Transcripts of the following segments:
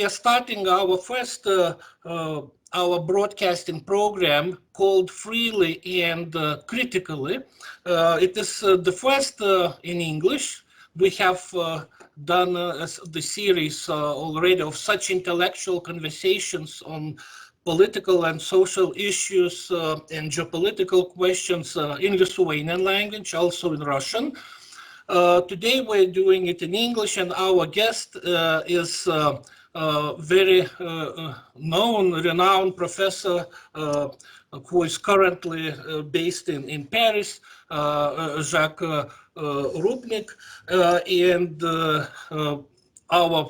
we are starting our first our broadcasting program called Freely and Critically. It is the first in English. We have done the series already of such intellectual conversations on political and social issues and geopolitical questions in Lithuanian language, also in Russian. Today we're doing it in English, and our guest is very known, renowned professor who is currently based in Paris, Jacques Rupnik, and our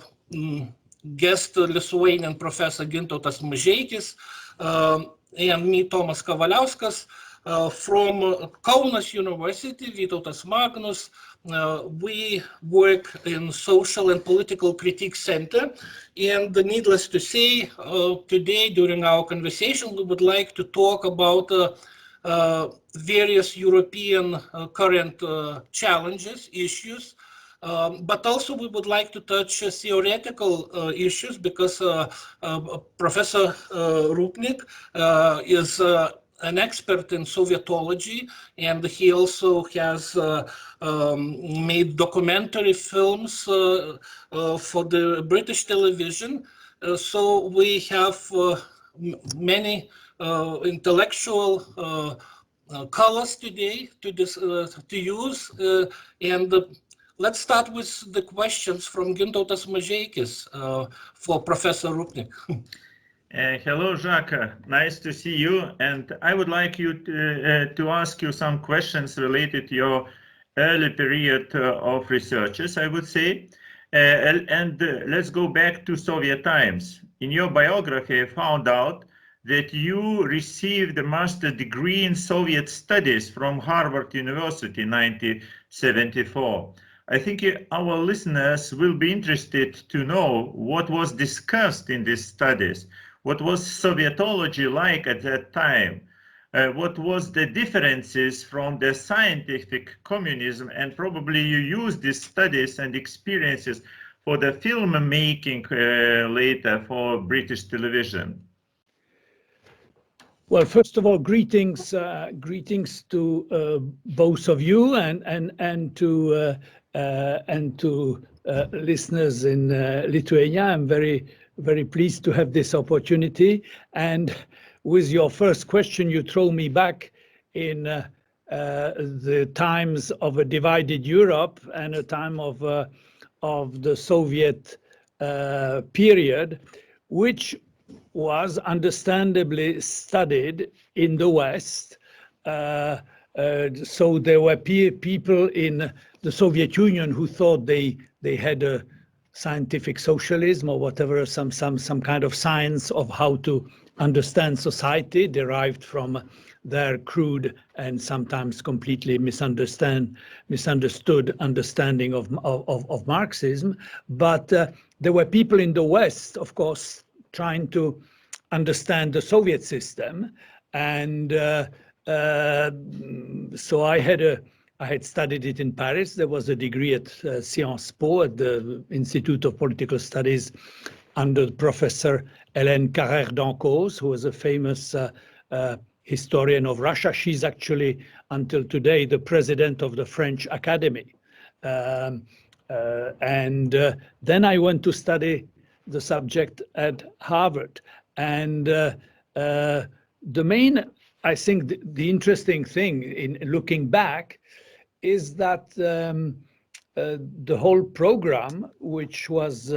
guest Lithuanian professor Gintautas Mažeikis, and me, Tomas Kavaliauskas, from Kaunas University, Vytautas Magnus. We work in Social and Political Critique Center, and needless to say, today during our conversation we would like to talk about various European current challenges, issues, but also we would like to touch theoretical issues, because Professor Rupnik is an expert in sovietology, and he also has made documentary films for the British television. So we have many intellectual colors today to use, and let's start with the questions from Gintautas Mažeikis for Professor Rupnik. Hello, Jacques. Nice to see you. And I would like you to ask you some questions related to your early period of researches, I would say. And let's go back to Soviet times. In your biography, I found out that you received a master's degree in Soviet studies from Harvard University in 1974. I think our listeners will be interested to know what was discussed in these studies. What was Sovietology like at that time? What was the differences from the scientific communism? And probably you used these studies and experiences for the film making later for British television. Well, first of all, greetings to both of you and to listeners in Lithuania. I'm very pleased to have this opportunity. And with your first question, you throw me back in the times of a divided Europe and a time of the Soviet period, which was understandably studied in the West. So there were people in the Soviet Union who thought they had a scientific socialism or whatever, some kind of science of how to understand society derived from their crude and sometimes completely misunderstood understanding of Marxism. But there were people in the West, of course, trying to understand the Soviet system, and so I had studied it in Paris. There was a degree at Sciences Po at the Institute of Political Studies under Professor Hélène Carrère-Dancause, who was a famous historian of Russia. She's actually, until today, the president of the French Academy. And then I went to study the subject at Harvard. And the main, I think, the interesting thing in looking back is that the whole program, which was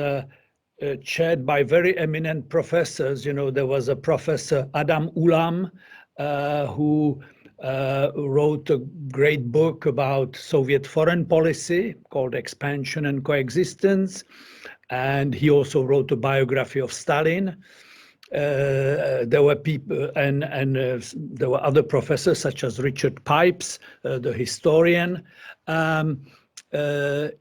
chaired by very eminent professors, there was a Professor Adam Ulam, who wrote a great book about Soviet foreign policy called Expansion and Coexistence. And he also wrote a biography of Stalin. There were people, and there were other professors such as Richard Pipes, the historian.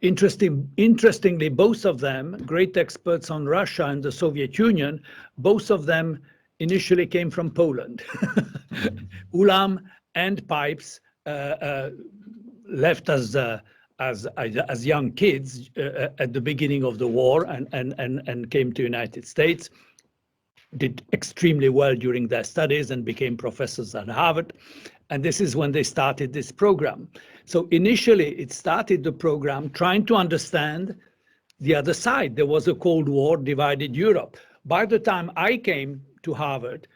Interestingly, both of them, great experts on Russia and the Soviet Union, both of them initially came from Poland. Ulam and Pipes left as as young kids at the beginning of the war and came to United States, did extremely well during their studies and became professors at Harvard. And this is when they started this program. So initially, it started the program trying to understand the other side. There was a Cold War, divided Europe. By the time I came to Harvard,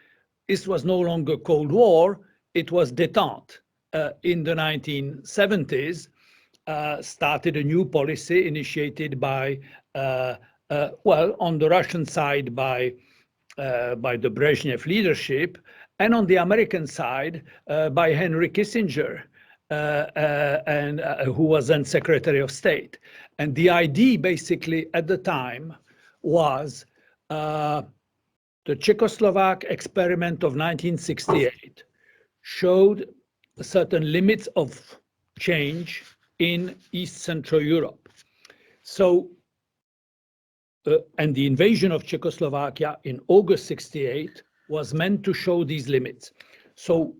this was no longer Cold War, it was Detente. In the 1970s, started a new policy initiated by, well, on the Russian side by the Brezhnev leadership, and on the American side by Henry Kissinger, who was then Secretary of State. And the idea basically at the time was the Czechoslovak experiment of 1968 showed certain limits of change in East Central Europe. So, and the invasion of Czechoslovakia in August 68 was meant to show these limits. So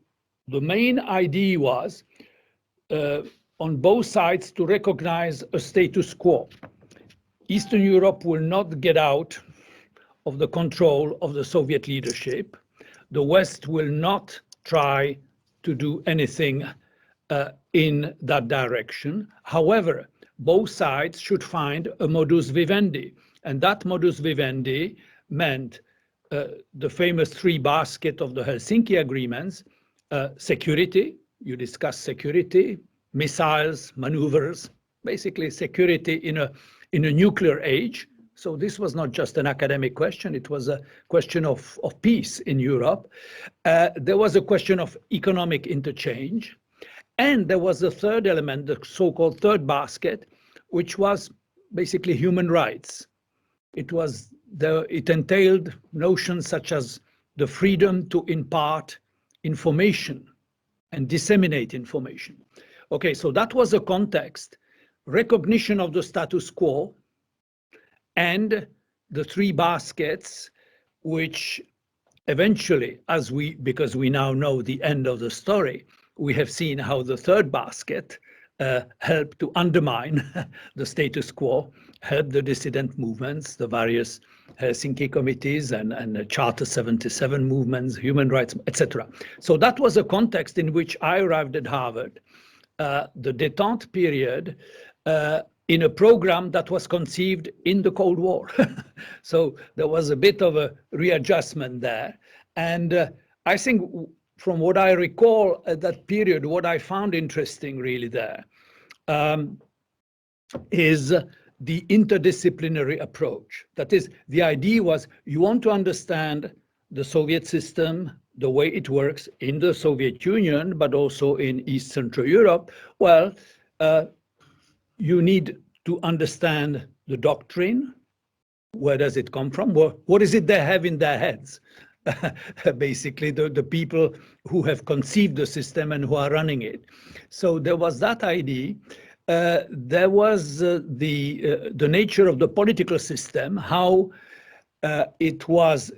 the main idea was on both sides to recognize a status quo. Eastern Europe will not get out of the control of the Soviet leadership. The West will not try to do anything in that direction. However, both sides should find a modus vivendi. And that modus vivendi meant the famous three basket of the Helsinki agreements, security, you discuss security, missiles, maneuvers, basically security in a nuclear age. So this was not just an academic question, it was a question of peace in Europe. There was a question of economic interchange. And there was a third element, the so-called third basket, which was basically human rights. It entailed notions such as the freedom to impart information and disseminate information. Okay, so that was a context, recognition of the status quo, and the three baskets, which eventually, because we now know the end of the story, we have seen how the third basket helped to undermine the status quo, helped the dissident movements, the various Helsinki committees and Charter 77 movements, human rights, etc. So that was a context in which I arrived at Harvard, the detente period, in a program that was conceived in the Cold War. So there was a bit of a readjustment there. And I think from what I recall at that period, what I found interesting really there is the interdisciplinary approach. That is, the idea was you want to understand the Soviet system, the way it works in the Soviet Union, but also in East Central Europe. Well, you need to understand the doctrine. Where does it come from? What is it they have in their heads? Basically, the people who have conceived the system and who are running it. So there was that idea. There was the nature of the political system, how it was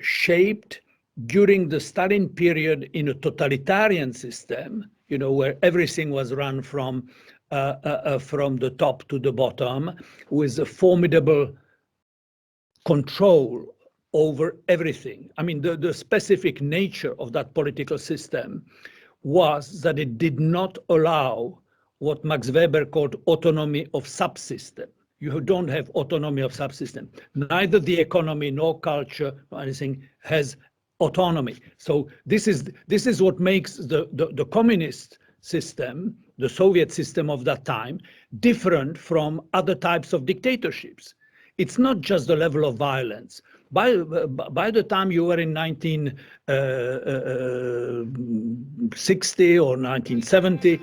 shaped during the Stalin period in a totalitarian system, you know, where everything was run from the top to the bottom, with a formidable control over everything. I mean, the specific nature of that political system was that it did not allow what Max Weber called autonomy of subsystem. You don't have autonomy of subsystem. Neither the economy nor culture or anything has autonomy. So this is what makes the communist system, the Soviet system of that time, different from other types of dictatorships. It's not just the level of violence. By the time you were in 1960 or 1970,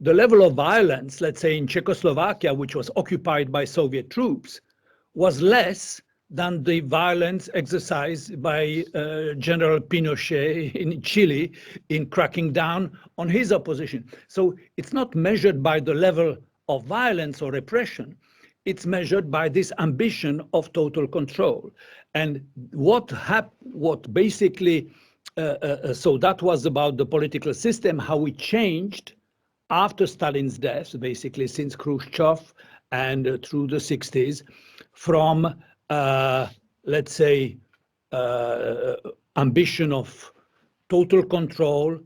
the level of violence, let's say in Czechoslovakia, which was occupied by Soviet troops, was less than the violence exercised by General Pinochet in Chile in cracking down on his opposition. So it's not measured by the level of violence or repression. It's measured by this ambition of total control. And what basically, so that was about the political system, how it changed after Stalin's death, basically since Khrushchev and through the 60s, from, let's say, ambition of total control,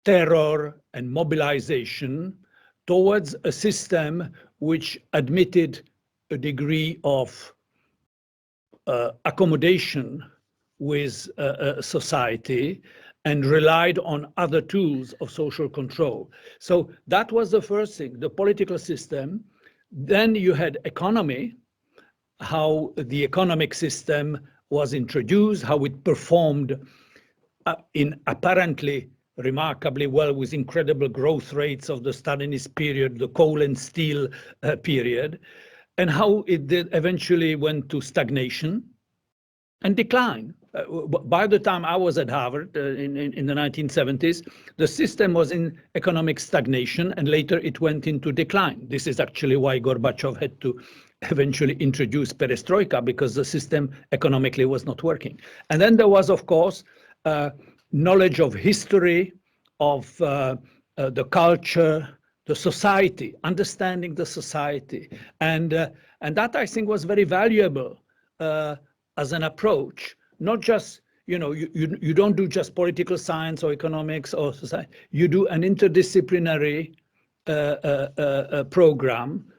terror, and mobilization towards a system which admitted a degree of accommodation with society and relied on other tools of social control. So that was the first thing, the political system. Then you had economy, how the economic system was introduced, how it performed in apparently remarkably well with incredible growth rates of the Stalinist period, the coal and steel period, and how it did eventually went to stagnation and decline. By the time I was at Harvard in the 1970s, the system was in economic stagnation, and later it went into decline. This is actually why Gorbachev had to eventually introduce perestroika, because the system economically was not working. And then there was, of course, knowledge of history, of the culture, the society, understanding the society. And that, I think, was very valuable as an approach. Not just, you don't do just political science or economics or society. You do an interdisciplinary program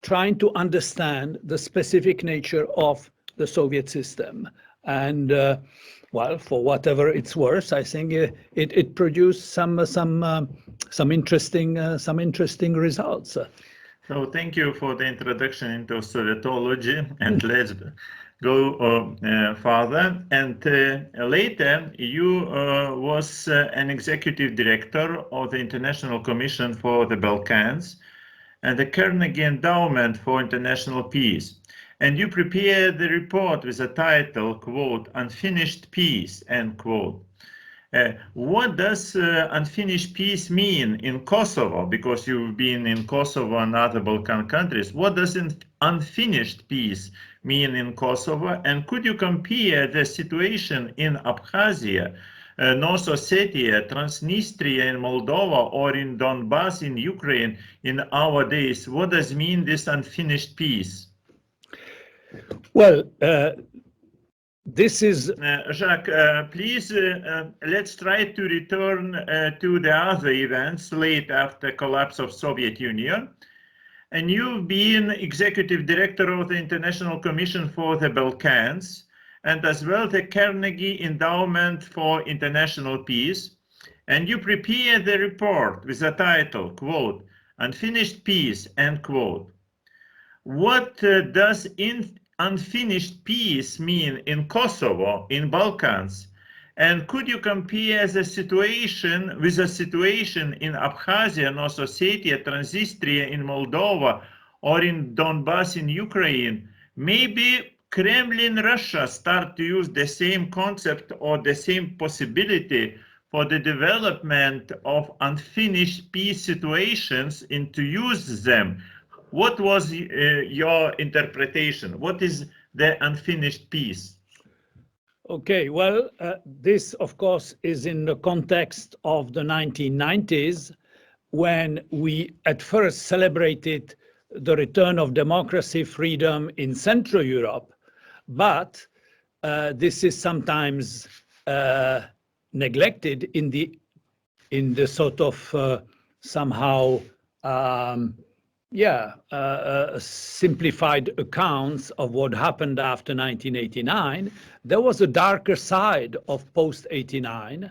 trying to understand the specific nature of the Soviet system. And well, for whatever it's worth, I think it produced some interesting results. So thank you for the introduction into Sovietology, and let's go further. And later, you was an executive director of the International Commission for the Balkans and the Carnegie Endowment for International Peace. And you prepared the report with the title, quote, "Unfinished Peace," end quote. What does unfinished peace mean in Kosovo? Because you've been in Kosovo and other Balkan countries. What does unfinished peace mean in Kosovo? And could you compare the situation in Abkhazia, North Ossetia, Transnistria in Moldova, or in Donbass in Ukraine in our days? What does mean this unfinished peace? Well, this is... Jacques, please, let's try to return to the other events late after collapse of Soviet Union. And you've been executive director of the International Commission for the Balkans, and as well the Carnegie Endowment for International Peace. And you prepared the report with the title, quote, "Unfinished Peace," end quote. What does unfinished peace mean in Kosovo, in Balkans? And could you compare the situation with the situation in Abkhazia, North Ossetia, Transnistria in Moldova, or in Donbass in Ukraine? Maybe Kremlin, Russia start to use the same concept or the same possibility for the development of unfinished peace situations and to use them. What was your interpretation? What is the unfinished peace? Okay, well, this, of course, is in the context of the 1990s, when we at first celebrated the return of democracy, freedom in Central Europe, but this is sometimes neglected in the sort of somehow simplified accounts of what happened after 1989. There was a darker side of post-89,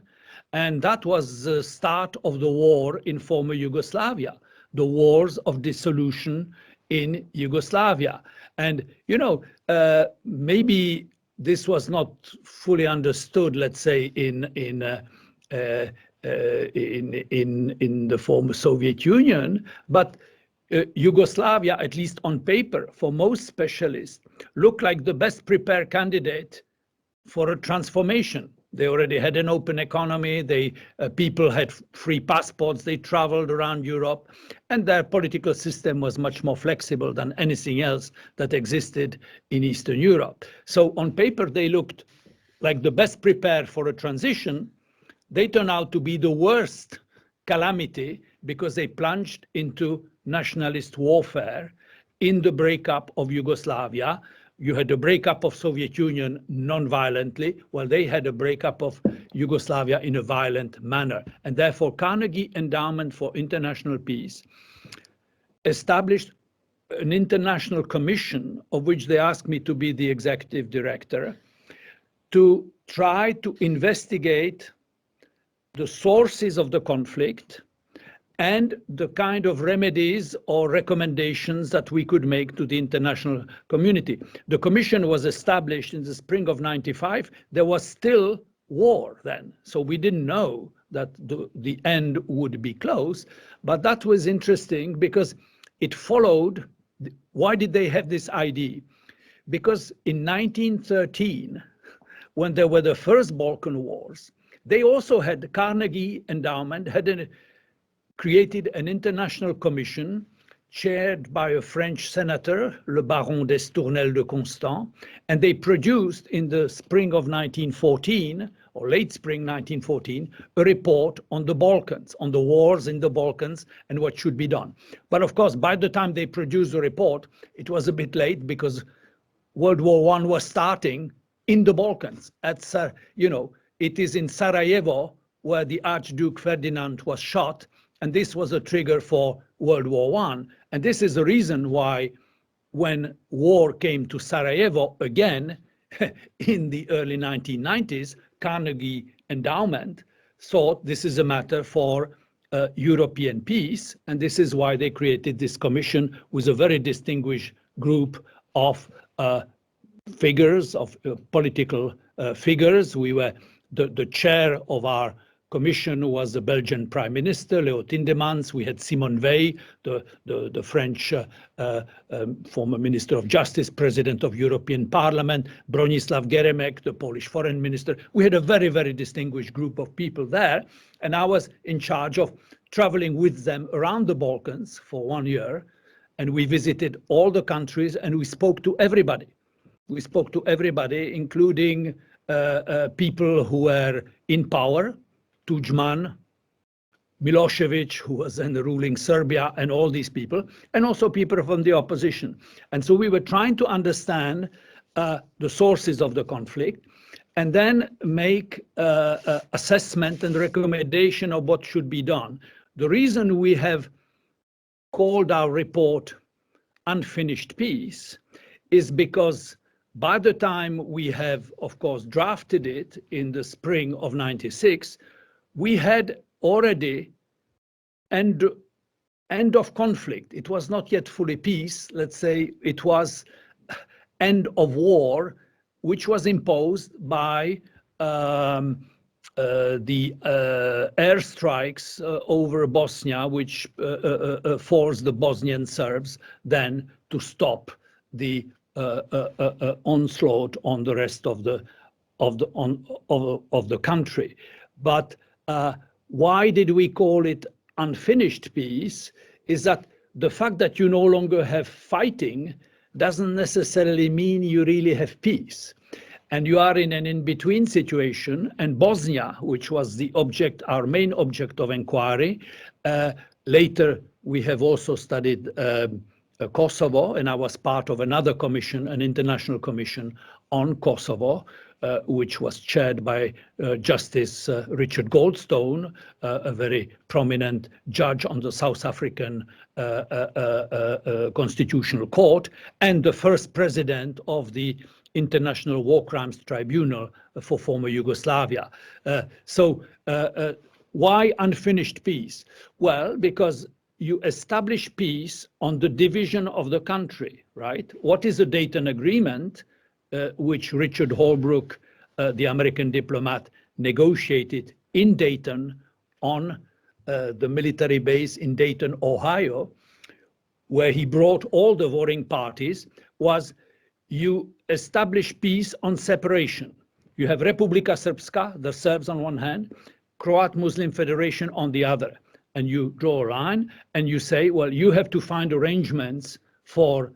and that was the start of the war in former Yugoslavia, the wars of dissolution in Yugoslavia. And, maybe this was not fully understood, let's say, in the former Soviet Union, but Yugoslavia, at least on paper, for most specialists, looked like the best prepared candidate for a transformation. They already had an open economy, people had free passports, they traveled around Europe, and their political system was much more flexible than anything else that existed in Eastern Europe. So on paper, they looked like the best prepared for a transition. They turned out to be the worst calamity because they plunged into nationalist warfare in the breakup of Yugoslavia. You had a breakup of Soviet Union non-violently, while they had a breakup of Yugoslavia in a violent manner. And therefore, Carnegie Endowment for International Peace established an international commission, of which they asked me to be the executive director, to try to investigate the sources of the conflict and the kind of remedies or recommendations that we could make to the international community. The commission was established in the spring of '95. There was still war then, so we didn't know that the end would be close. But that was interesting because it followed. Why did they have this idea? Because in 1913, when there were the first Balkan Wars, they also had the Carnegie Endowment had created an international commission chaired by a French senator, le Baron d'Estournel de Constant, and they produced in the spring of 1914, or late spring 1914, a report on the Balkans, on the wars in the Balkans and what should be done. But of course, by the time they produced the report, it was a bit late because World War I was starting in the Balkans. It is in Sarajevo where the Archduke Ferdinand was shot, and this was a trigger for World War I. And this is the reason why when war came to Sarajevo again in the early 1990s, Carnegie Endowment thought this is a matter for European peace. And this is why they created this commission with a very distinguished group of figures, of political figures. We were the chair of our commission was the Belgian Prime Minister, Leo Tindemans. We had Simone Veil, the French former Minister of Justice, President of European Parliament, Bronislaw Geremek, the Polish Foreign Minister. We had a very, very distinguished group of people there. And I was in charge of traveling with them around the Balkans for 1 year. And we visited all the countries and we spoke to everybody. We spoke to everybody, including people who were in power, Tudjman, Milosevic, who was then ruling Serbia, and all these people, and also people from the opposition. And so we were trying to understand the sources of the conflict and then make assessment and recommendation of what should be done. The reason we have called our report Unfinished Peace is because by the time we have, of course, drafted it in the spring of '96, we had already end of conflict. It was not yet fully peace. Let's say it was end of war, which was imposed by the airstrikes over Bosnia, which forced the Bosnian Serbs then to stop the onslaught on the rest of the country. But why did we call it unfinished peace is that the fact that you no longer have fighting doesn't necessarily mean you really have peace. And you are in an in-between situation. And Bosnia, which was the object, our main object of inquiry, later we have also studied Kosovo, and I was part of another commission, an international commission on Kosovo, which was chaired by Justice Richard Goldstone, a very prominent judge on the South African Constitutional Court, and the first president of the International War Crimes Tribunal for former Yugoslavia. Why unfinished peace? Well, because you establish peace on the division of the country, right? What is the Dayton Agreement, which Richard Holbrooke, the American diplomat, negotiated in Dayton on the military base in Dayton, Ohio, where he brought all the warring parties, was you establish peace on separation. You have Republika Srpska, the Serbs on one hand, Croat Muslim Federation on the other. And you draw a line and you say, well, you have to find arrangements for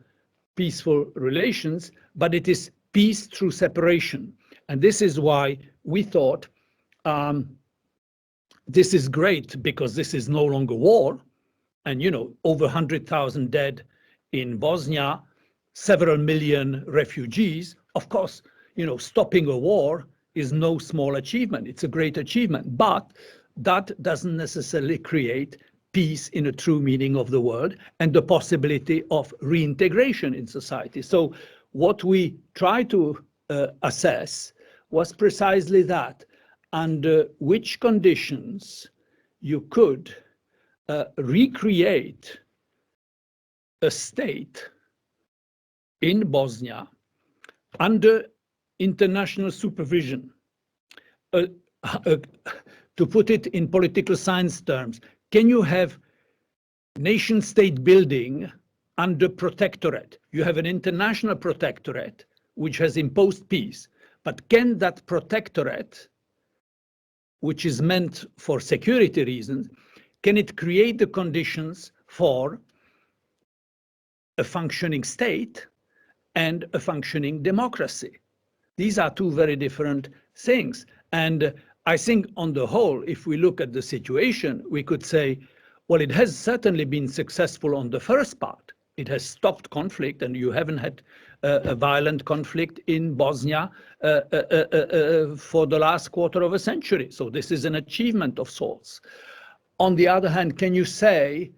peaceful relations, but it is peace through separation. And this is why we thought this is great because this is no longer war. And, you know, over 100,000 dead in Bosnia, several million refugees. Of course, you know, stopping a war is no small achievement. It's a great achievement, but that doesn't necessarily create peace in a true meaning of the word and the possibility of reintegration in society. So what we try to assess was precisely that, under which conditions you could recreate a state in Bosnia under international supervision. To put it in political science terms, can you have nation state building under protectorate? You have an international protectorate which has imposed peace, but can that protectorate, which is meant for security reasons, can it create the conditions for a functioning state and a functioning democracy? These are two very different things. And I think on the whole, if we look at the situation, we could say, well, it has certainly been successful on the first part. It has stopped conflict, and you haven't had a violent conflict in Bosnia for the last quarter of a century. So this is an achievement of sorts. On the other hand, can you say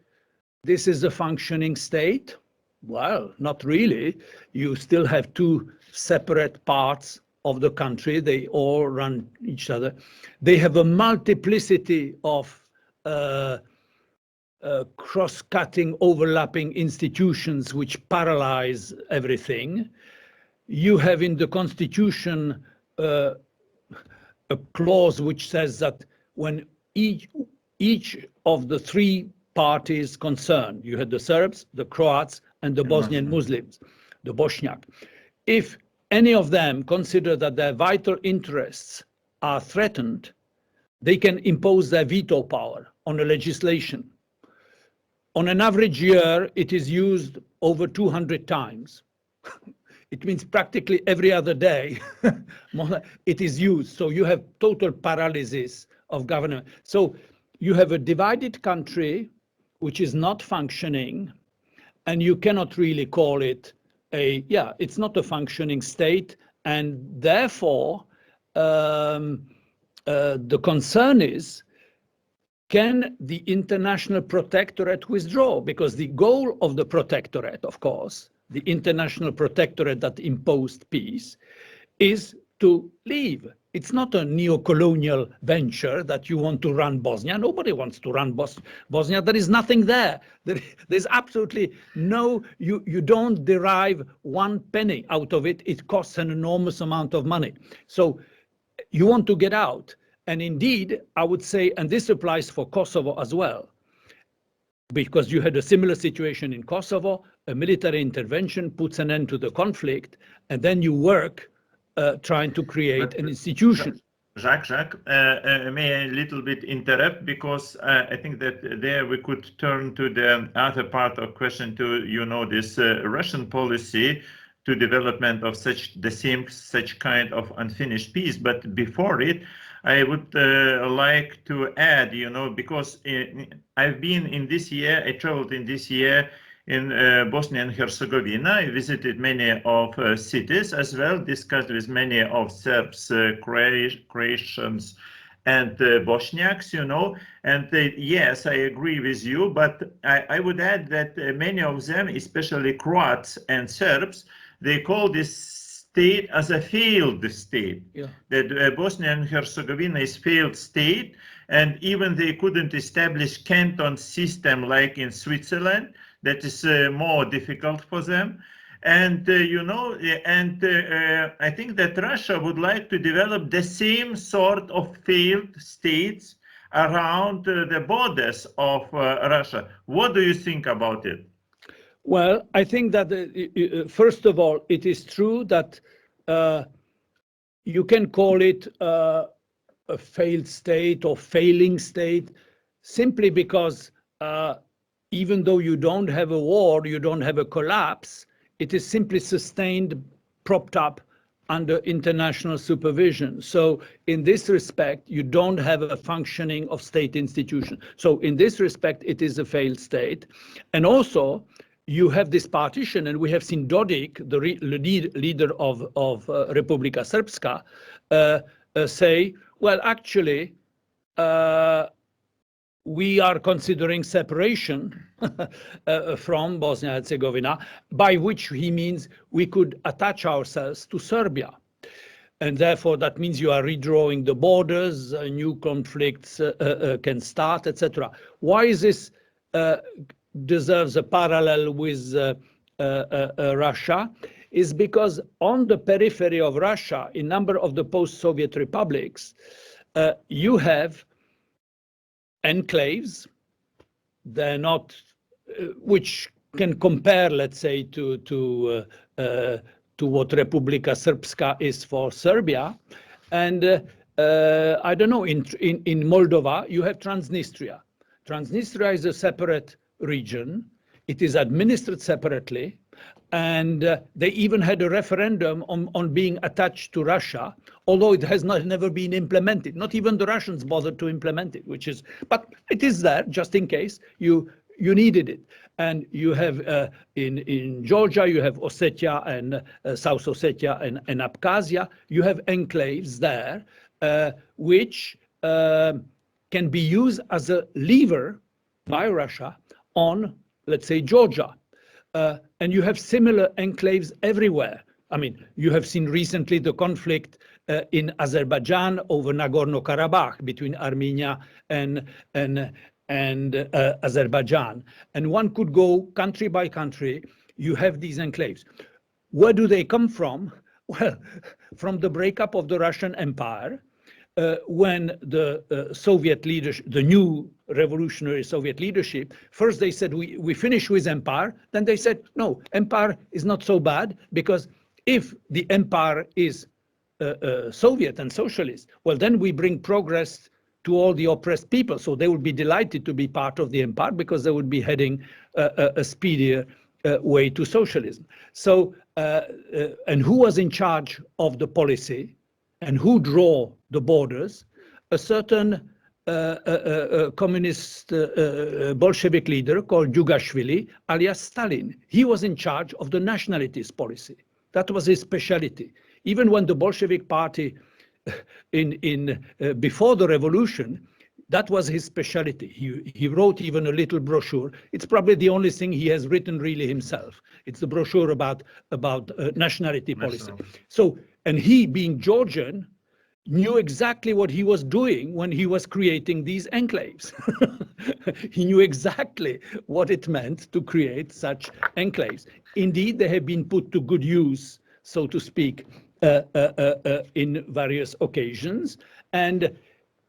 this is a functioning state? Well, not really. You still have two separate parts of the country. They all run each other. They have a multiplicity of cross-cutting, overlapping institutions which paralyze everything. You have in the constitution a clause which says that when each of the three parties concerned, you had the Serbs, the Croats, and the Bosnian Muslims, the Bosniak, if any of them consider that their vital interests are threatened, they can impose their veto power on a legislation. On an average year, it is used over 200 times. It means practically every other day it is used. So you have total paralysis of government. So you have a divided country which is not functioning, and you cannot really call it it's not a functioning state. And therefore, the concern is, can the international protectorate withdraw? Because the goal of the protectorate, of course, the international protectorate that imposed peace, is to leave. It's not a neo-colonial venture that you want to run Bosnia. Nobody wants to run Bosnia. There is nothing there. There's absolutely no, you don't derive one penny out of it. It costs an enormous amount of money. So you want to get out. And indeed, I would say, and this applies for Kosovo as well, because you had a similar situation in Kosovo, a military intervention puts an end to the conflict, and then you work trying to create an institution. Jacques, may I a little bit interrupt, because I think that there we could turn to the other part of question to, this Russian policy to development of such kind of unfinished peace. But before it, I would like to add, because I've been in this year, I traveled in this year in Bosnia and Herzegovina. I visited many of cities as well, discussed with many of Serbs, Croatians, and Bosniaks, and yes, I agree with you, but I would add that many of them, especially Croats and Serbs, they call this state as a failed state. Yeah. That Bosnia and Herzegovina is failed state, and even they couldn't establish canton system like in Switzerland. That is more difficult for them. And, I think that Russia would like to develop the same sort of failed states around the borders of Russia. What do you think about it? Well, I think that, first of all, it is true that you can call it a failed state or failing state simply because even though you don't have a war, you don't have a collapse, it is simply sustained, propped up under international supervision. So in this respect, you don't have a functioning of state institution. So in this respect, it is a failed state. And also, you have this partition, and we have seen Dodik, the leader of Republika Srpska, say, well, actually, we are considering separation from Bosnia and Herzegovina, by which he means we could attach ourselves to Serbia. And therefore, that means you are redrawing the borders, new conflicts can start, etc. Why is this deserves a parallel with Russia? Is because on the periphery of Russia, in a number of the post-Soviet republics, you have enclaves. They're not, which can compare, let's say, to what Republika Srpska is for Serbia. And I don't know, in Moldova, you have Transnistria. Transnistria is a separate region. It is administered separately. And they even had a referendum on being attached to Russia, although it has never been implemented. Not even the Russians bothered to implement it, but it is there just in case you needed it. And you have in Georgia, you have Ossetia and South Ossetia and Abkhazia. You have enclaves there, which can be used as a lever by Russia on, let's say, Georgia. And you have similar enclaves everywhere. I mean, you have seen recently the conflict in Azerbaijan over Nagorno-Karabakh between Armenia and Azerbaijan. And one could go country by country. You have these enclaves. Where do they come from? Well, from the breakup of the Russian Empire, when the Soviet leadership, the new revolutionary Soviet leadership, first they said we finish with empire, then they said no, empire is not so bad, because if the empire is Soviet and socialist, well, then we bring progress to all the oppressed people, so they would be delighted to be part of the empire because they would be heading a speedier way to socialism. So and who was in charge of the policy and who draw the borders? A certain communist Bolshevik leader called Jugashvili, alias Stalin. He was in charge of the nationalities policy. That was his specialty. Even when the Bolshevik party before the revolution, that was his specialty. He wrote even a little brochure. It's probably the only thing he has written really himself. It's the brochure about nationality policy. So, and he, being Georgian, knew exactly what he was doing when he was creating these enclaves. He knew exactly what it meant to create such enclaves. Indeed, they have been put to good use, so to speak, in various occasions. And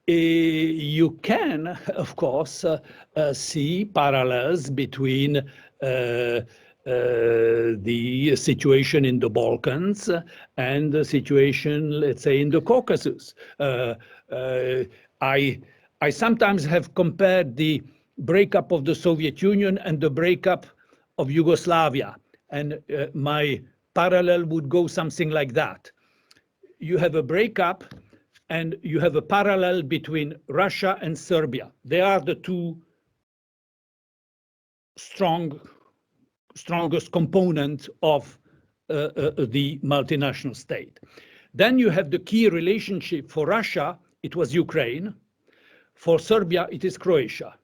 you can, of course, see parallels between the situation in the Balkans and the situation, let's say, in the Caucasus. I sometimes have compared the breakup of the Soviet Union and the breakup of Yugoslavia, and my parallel would go something like that. You have a breakup and you have a parallel between Russia and Serbia. They are the two strongest component of the multinational state. Then you have the key relationship. For Russia, it was Ukraine. For Serbia, it is Croatia.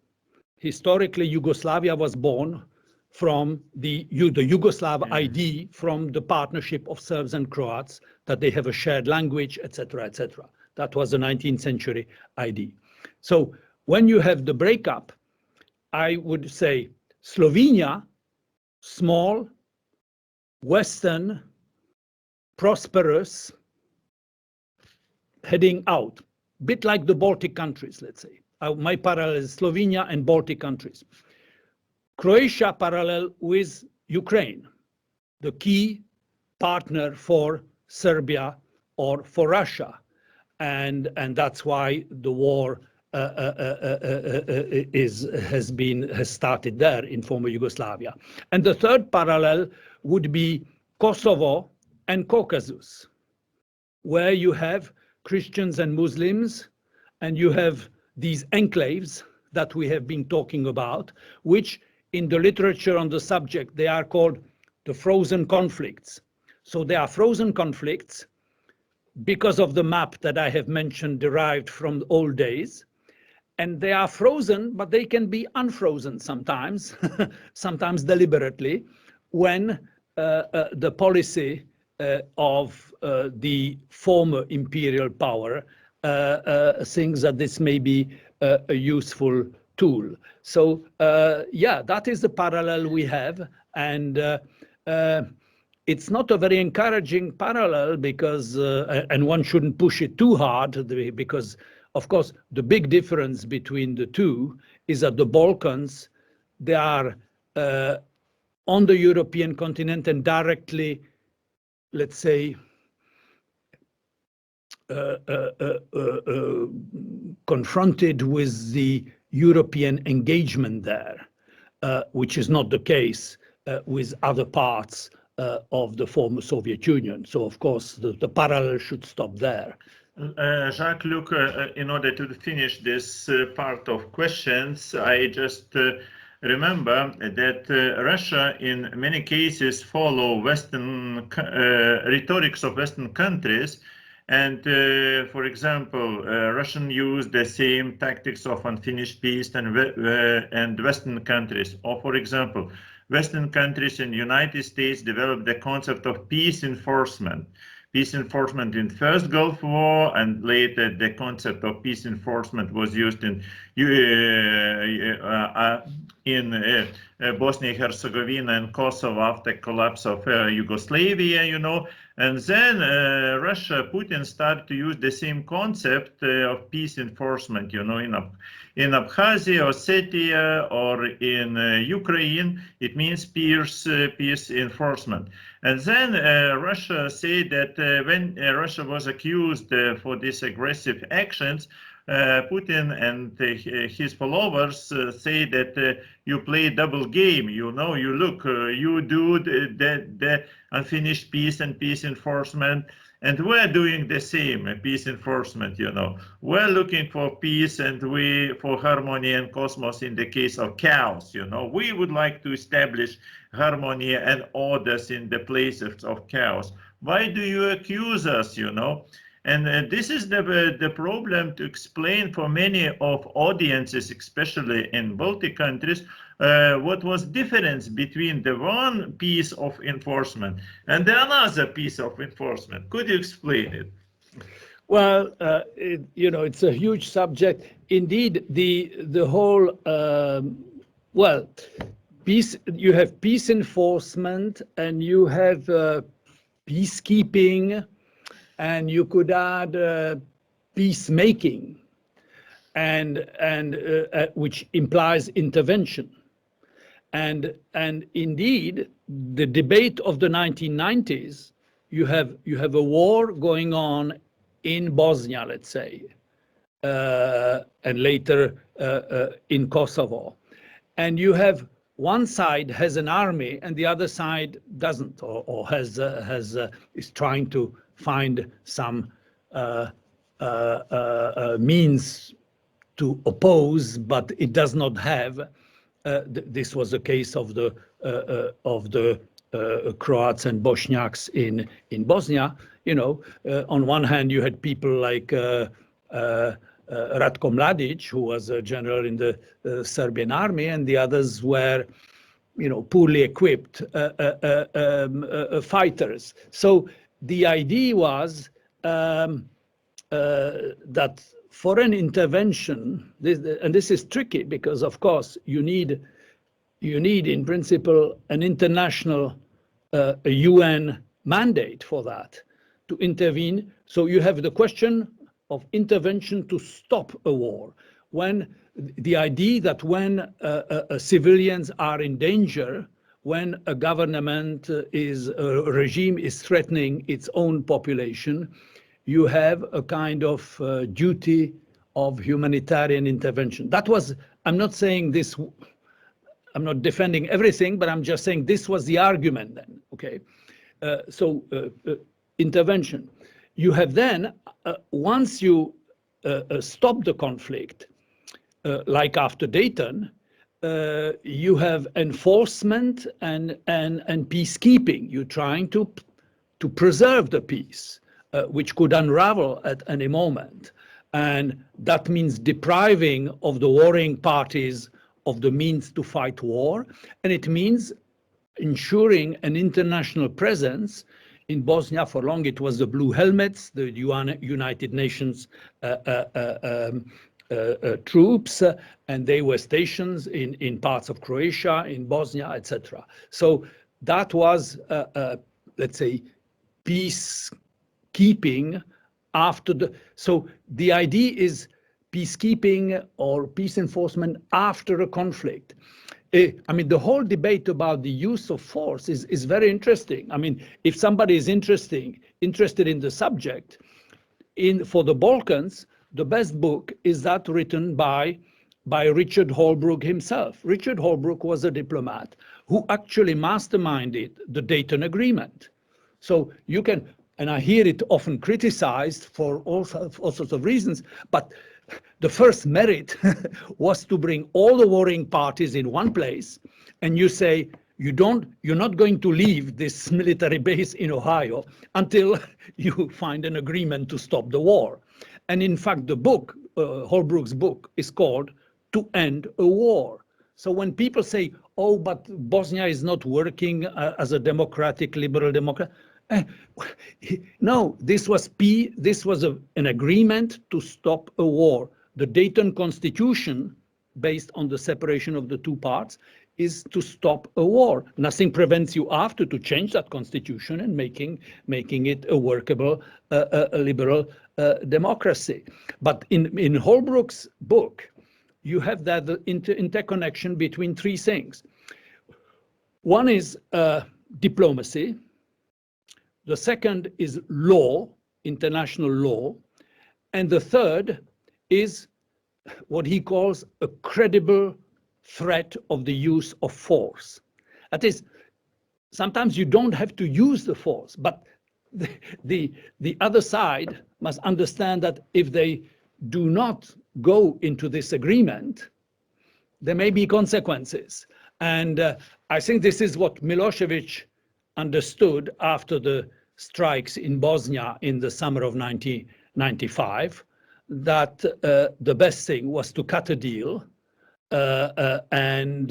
Historically, Yugoslavia was born from the Yugoslav ID, from the partnership of Serbs and Croats, that they have a shared language, etc., etc. That was the 19th century ID. So when you have the breakup, I would say Slovenia, small, Western, prosperous, heading out, bit like the Baltic countries, let's say. My parallel is Slovenia and Baltic countries. Croatia parallel with Ukraine, the key partner for Serbia or for Russia. And that's why the war has started there in former Yugoslavia. And the third parallel would be Kosovo and Caucasus. where you have Christians and Muslims, and you have these enclaves that we have been talking about, which in the literature on the subject, they are called the frozen conflicts. So they are frozen conflicts because of the map that I have mentioned derived from the old days. And they are frozen, but they can be unfrozen sometimes, sometimes deliberately, when the policy of the former imperial power thinks that this may be a useful tool. So yeah, that is the parallel we have. And it's not a very encouraging parallel because, and one shouldn't push it too hard because, of course, the big difference between the two is that the Balkans, they are on the European continent and directly, let's say, confronted with the European engagement there, which is not the case with other parts of the former Soviet Union. So, of course, the parallel should stop there. Jacques, look, in order to finish this part of questions, I just remember that Russia in many cases follow Western rhetorics of Western countries. And for example, Russian use the same tactics of unfinished peace and Western countries. Or for example, Western countries in the United States developed the concept of peace enforcement. Peace enforcement in First Gulf War, and later the concept of peace enforcement was used in Bosnia-Herzegovina and Kosovo after collapse of Yugoslavia, you know. And then Russia, Putin started to use the same concept of peace enforcement, you know, in Abkhazia, Ossetia, or in Ukraine. It means peace enforcement. And then Russia said that when Russia was accused for these aggressive actions, Putin and his followers say that you play double game, you know, you look, you do the unfinished peace and peace enforcement, and we're doing the same peace enforcement, you know. We're looking for peace and for harmony and cosmos in the case of chaos, you know. We would like to establish harmony and orders in the places of chaos. Why do you accuse us, you know? And this is the problem to explain for many of audiences, especially in Baltic countries, what was difference between the one piece of enforcement and the another piece of enforcement. Could you explain it? Well, you know, it's a huge subject. Indeed, the whole, well, peace, you have peace enforcement and you have peacekeeping, and you could add peacemaking, and which implies intervention. And indeed, the debate of the 1990s, you have a war going on in Bosnia, let's say, and later in Kosovo, and you have one side has an army and the other side doesn't, or is trying to find some means to oppose, but it does not have. This was the case of the Croats and Bosniaks in Bosnia. You know, on one hand you had people like Ratko Mladic, who was a general in the Serbian army, and the others were, you know, poorly equipped fighters. So the idea was that foreign intervention, and this is tricky because, of course, you need in principle an international a UN mandate for that to intervene. So you have the question of intervention to stop a war, when the idea that when civilians are in danger, when a government a regime is threatening its own population, you have a kind of duty of humanitarian intervention. That was, I'm not saying this, I'm not defending everything, but I'm just saying this was the argument then, okay? Intervention. you have then, once you stop the conflict, like after Dayton, you have enforcement and peacekeeping. You're trying to preserve the peace, which could unravel at any moment. And that means depriving of the warring parties of the means to fight war. And it means ensuring an international presence. In Bosnia, for long, it was the Blue Helmets, the United Nations troops, and they were stationed in parts of Croatia, in Bosnia, etc. So that was, let's say, peacekeeping after the. So the idea is peacekeeping or peace enforcement after a conflict. I mean, the whole debate about the use of force is very interesting. I mean, if somebody is interested in the subject, for the Balkans, the best book is that written by Richard Holbrooke himself. Richard Holbrooke was a diplomat who actually masterminded the Dayton Agreement. So you can, and I hear it often criticized for all sorts of reasons, but the first merit was to bring all the warring parties in one place, and you say you're not going to leave this military base in Ohio until you find an agreement to stop the war. And in fact, the book, Holbrooke's book, is called To End a War. So when people say, "Oh, but Bosnia is not working as a democratic, liberal democracy," no, this was an agreement to stop a war. The Dayton Constitution, based on the separation of the two parts, is to stop a war. Nothing prevents you after to change that constitution and making it a workable, liberal democracy. But in Holbrooke's book, you have that interconnection between three things. One is diplomacy. The second is law, international law. And the third is what he calls a credible threat of the use of force. That is, sometimes you don't have to use the force, but the other side must understand that if they do not go into this agreement, there may be consequences. And I think this is what Milosevic understood after the strikes in Bosnia in the summer of 1995, that the best thing was to cut a deal, and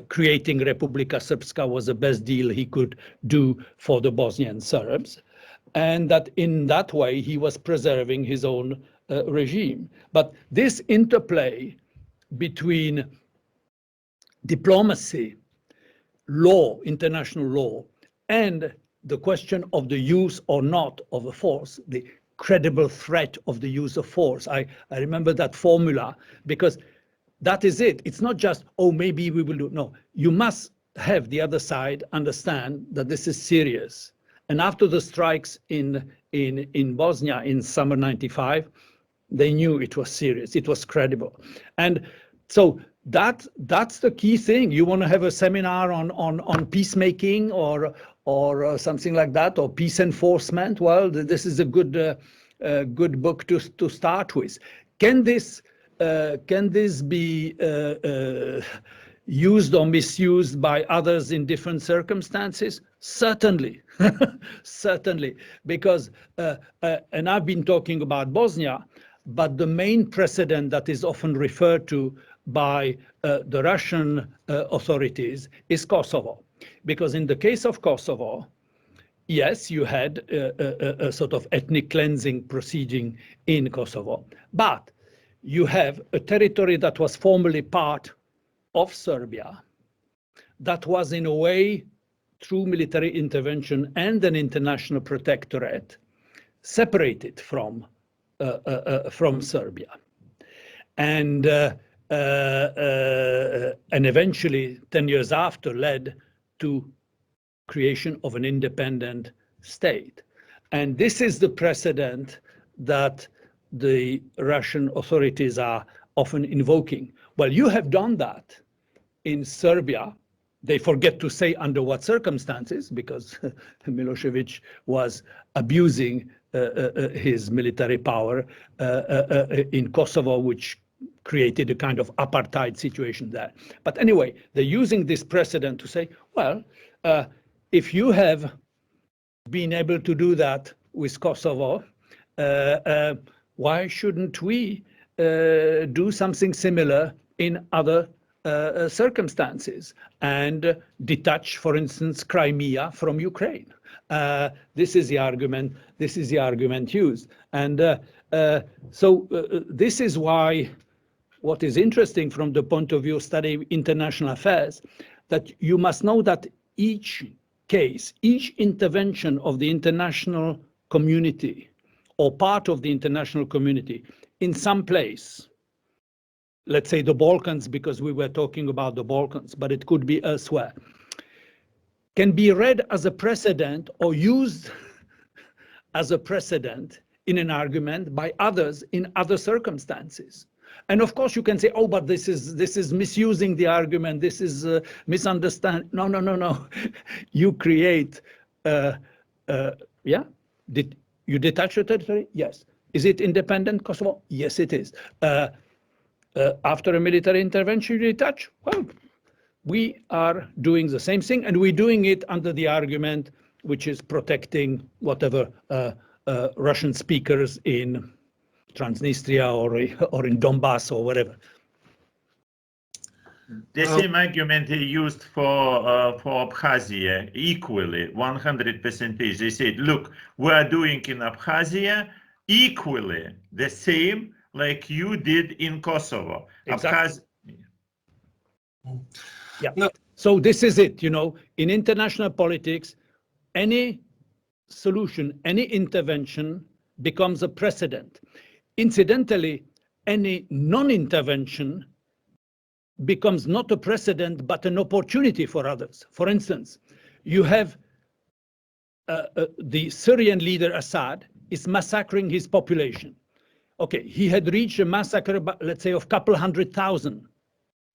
creating Republika Srpska was the best deal he could do for the Bosnian Serbs, and that in that way he was preserving his own regime. But this interplay between diplomacy, law, international law, and the question of the use or not of the force, the credible threat of the use of force. I remember that formula because that is it. It's not just, oh, maybe we will do. No, you must have the other side understand that this is serious. And after the strikes in Bosnia in summer 95, they knew it was serious. It was credible. And so that's the key thing. You want to have a seminar on peacemaking or something like that, or peace enforcement? Well, this is a good book to start with. Can this be used or misused by others in different circumstances? Certainly, certainly, because and I've been talking about Bosnia, but the main precedent that is often referred to by the Russian authorities is Kosovo. Because in the case of Kosovo, yes, you had a sort of ethnic cleansing proceeding in Kosovo, but you have a territory that was formerly part of Serbia, that was in a way, through military intervention and an international protectorate, separated from Serbia. And eventually, 10 years after, led to creation of an independent state. And this is the precedent that the Russian authorities are often invoking. Well, you have done that in Serbia. They forget to say under what circumstances, because Milosevic was abusing his military power in Kosovo, which created a kind of apartheid situation there. But anyway, they're using this precedent to say, well, if you have been able to do that with Kosovo, why shouldn't we do something similar in other circumstances and detach, for instance, Crimea from Ukraine? This is the argument. This is the argument used, and so this is why what is interesting from the point of view of studying international affairs, that you must know that each case, each intervention of the international community or part of the international community in some place, let's say the Balkans, because we were talking about the Balkans, but it could be elsewhere, can be read as a precedent or used as a precedent in an argument by others in other circumstances. And of course you can say, oh, but this is misusing the argument, this is misunderstand. No. You create, yeah, did you detach your territory? Yes. Is it independent Kosovo? Yes, it is. After a military intervention, you detach? Well, we are doing the same thing, and we're doing it under the argument which is protecting whatever Russian speakers in Transnistria or in Donbass or whatever. The same argument they used for Abkhazia equally, 100%. They said, look, we are doing in Abkhazia equally the same like you did in Kosovo. Exactly. Yeah. No. So this is it, you know, in international politics, any solution, any intervention becomes a precedent. Incidentally, any non-intervention becomes not a precedent, but an opportunity for others. For instance, you have the Syrian leader Assad is massacring his population. Okay, he had reached a massacre, let's say, of a couple 100,000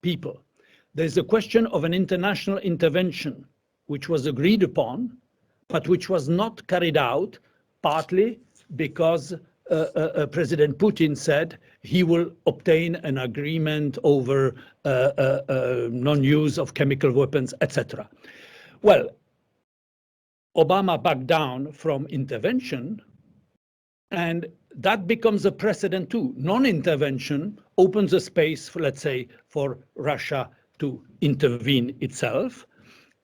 people. There's a question of an international intervention, which was agreed upon, but which was not carried out, partly because President Putin said he will obtain an agreement over non-use of chemical weapons, etc. Well, Obama backed down from intervention, and that becomes a precedent too. Non-intervention opens a space, for, let's say, for Russia to intervene itself,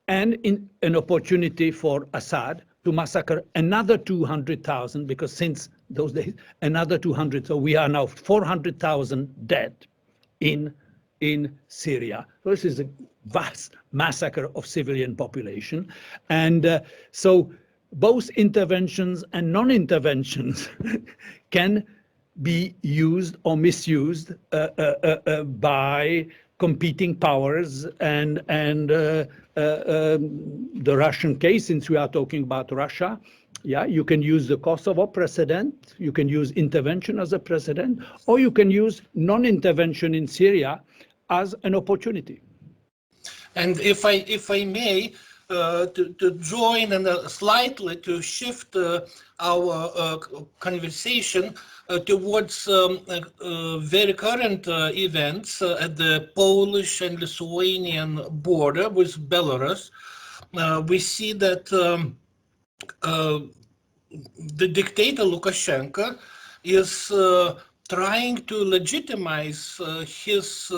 and in an opportunity for Assad to massacre another 200,000, because since those days, another 200, so we are now 400,000 dead in Syria. So this is a vast massacre of civilian population. And so both interventions and non-interventions can be used or misused by competing powers, and the Russian case, since we are talking about Russia, yeah, you can use the Kosovo precedent, you can use intervention as a precedent, or you can use non-intervention in Syria as an opportunity. And if I may, to join and slightly to shift our conversation towards very current events at the Polish and Lithuanian border with Belarus, we see that the dictator Lukashenko is trying to legitimize his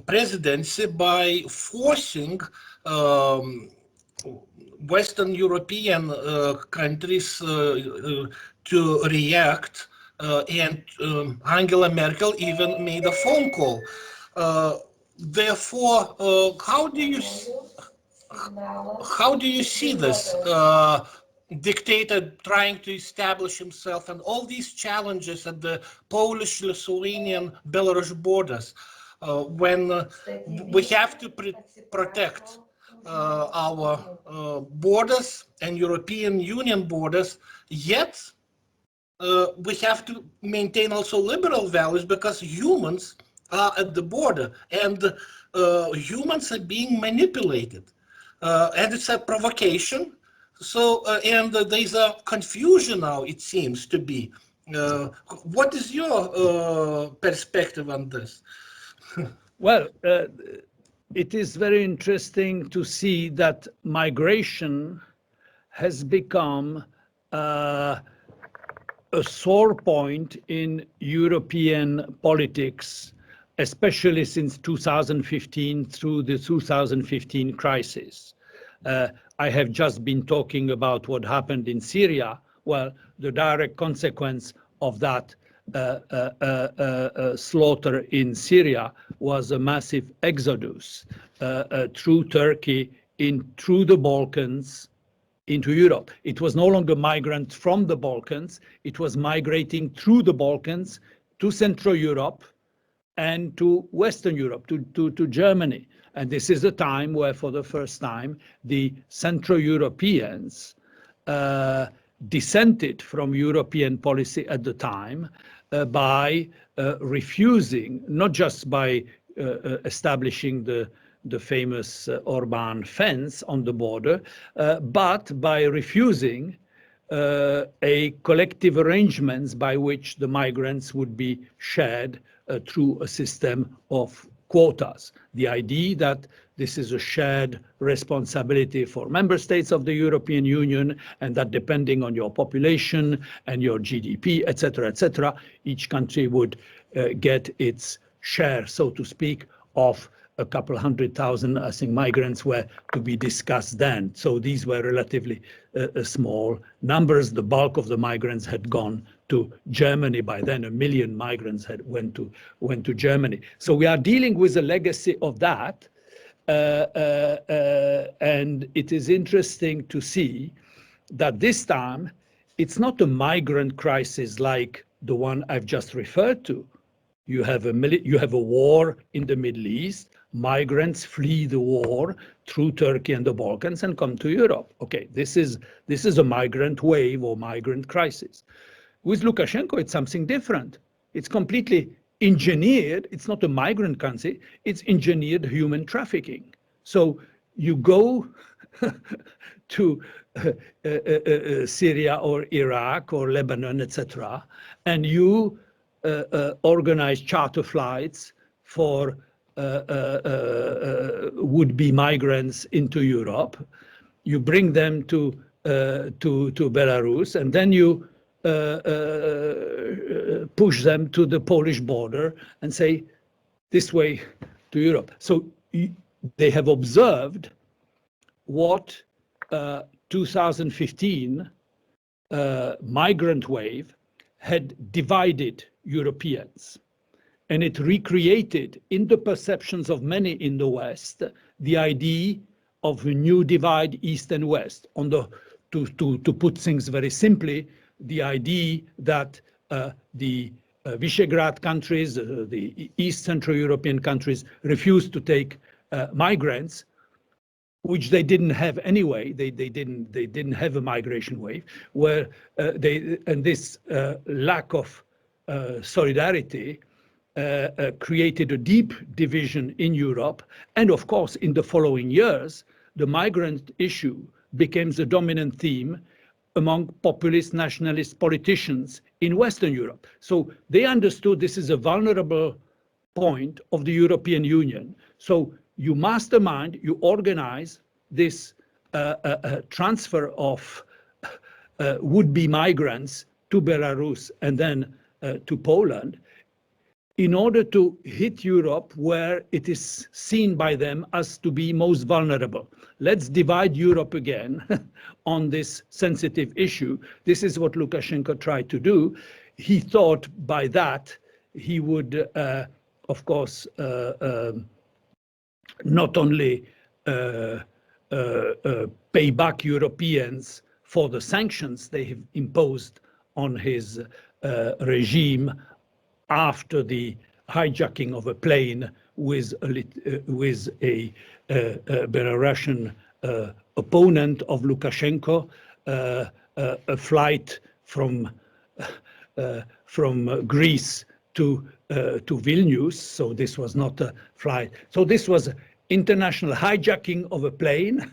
presidency by forcing Western European countries to react, and Angela Merkel even made a phone call. Therefore, how do you see this dictator trying to establish himself and all these challenges at the Polish-Lithuanian Belarus borders, when we have to protect our borders and European Union borders, yet we have to maintain also liberal values, because humans are at the border and humans are being manipulated. And it's a provocation So, and there's a confusion now, it seems to be. What is your perspective on this? Well, it is very interesting to see that migration has become a sore point in European politics, especially since 2015 through the 2015 crisis. I have just been talking about what happened in Syria. Well, the direct consequence of that slaughter in Syria was a massive exodus through Turkey through the Balkans into Europe. It was no longer migrants from the Balkans, it was migrating through the Balkans to Central Europe and to Western Europe, to Germany. And this is a time where, for the first time, the Central Europeans dissented from European policy at the time by refusing, not just by establishing the famous Orban fence on the border, but by refusing a collective arrangements by which the migrants would be shared through a system of quotas. The idea that this is a shared responsibility for member states of the European Union, and that depending on your population and your GDP, etc., each country would get its share, so to speak, of a couple 100,000, I think, migrants were to be discussed then. So these were relatively small numbers. The bulk of the migrants had gone to Germany by then. 1 million migrants went to Germany. So we are dealing with a legacy of that, and it is interesting to see that this time it's not a migrant crisis like the one I've just referred to. You have a war in the Middle East. Migrants flee the war through Turkey and the Balkans and come to Europe. Okay, this is a migrant wave or migrant crisis. With Lukashenko, it's something different. It's completely engineered. It's not a migrant country. It's engineered human trafficking. So you go to Syria or Iraq or Lebanon, etc., and you organize charter flights for would-be migrants into Europe. You bring them to Belarus, and then you push them to the Polish border and say, this way to Europe. So they have observed what 2015 migrant wave had divided Europeans. And it recreated in the perceptions of many in the West the idea of a new divide, East and West. To put things very simply, the idea that the Visegrad countries, the East Central European countries, refused to take migrants, which they didn't have anyway. They didn't have a migration wave. And this lack of solidarity created a deep division in Europe. And of course, in the following years, the migrant issue became the dominant theme among populist nationalist politicians in Western Europe. So they understood this is a vulnerable point of the European Union. So you mastermind, you organize this transfer of would-be migrants to Belarus and then to Poland, in order to hit Europe where it is seen by them as to be most vulnerable. Let's divide Europe again on this sensitive issue. This is what Lukashenko tried to do. He thought by that he would, of course, not only pay back Europeans for the sanctions they have imposed on his regime after the hijacking of a plane with a Belarusian opponent of Lukashenko, a flight from Greece to Vilnius. So this was not a flight. So this was international hijacking of a plane,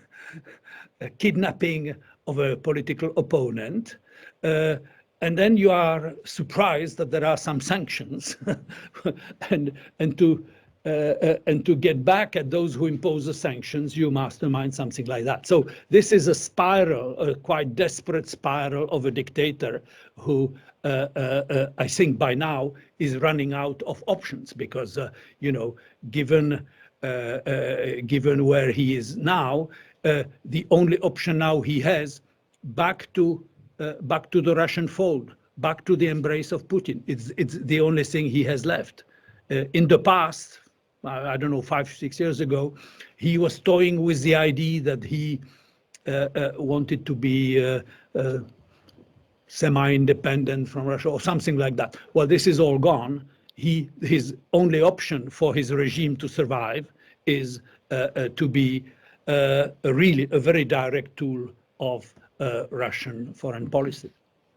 a kidnapping of a political opponent, and then you are surprised that there are some sanctions, and to get back at those who impose the sanctions, you mastermind something like that. So this is a spiral, a quite desperate spiral of a dictator who I think by now is running out of options, because given where he is now, the only option now he has back to the Russian fold, back to the embrace of Putin. It's the only thing he has left. In the past, I don't know, 5-6 years ago, he was toying with the idea that he wanted to be semi-independent from Russia or something like that. Well, this is all gone. His only option for his regime to survive is to be really a very direct tool of Russian foreign policy.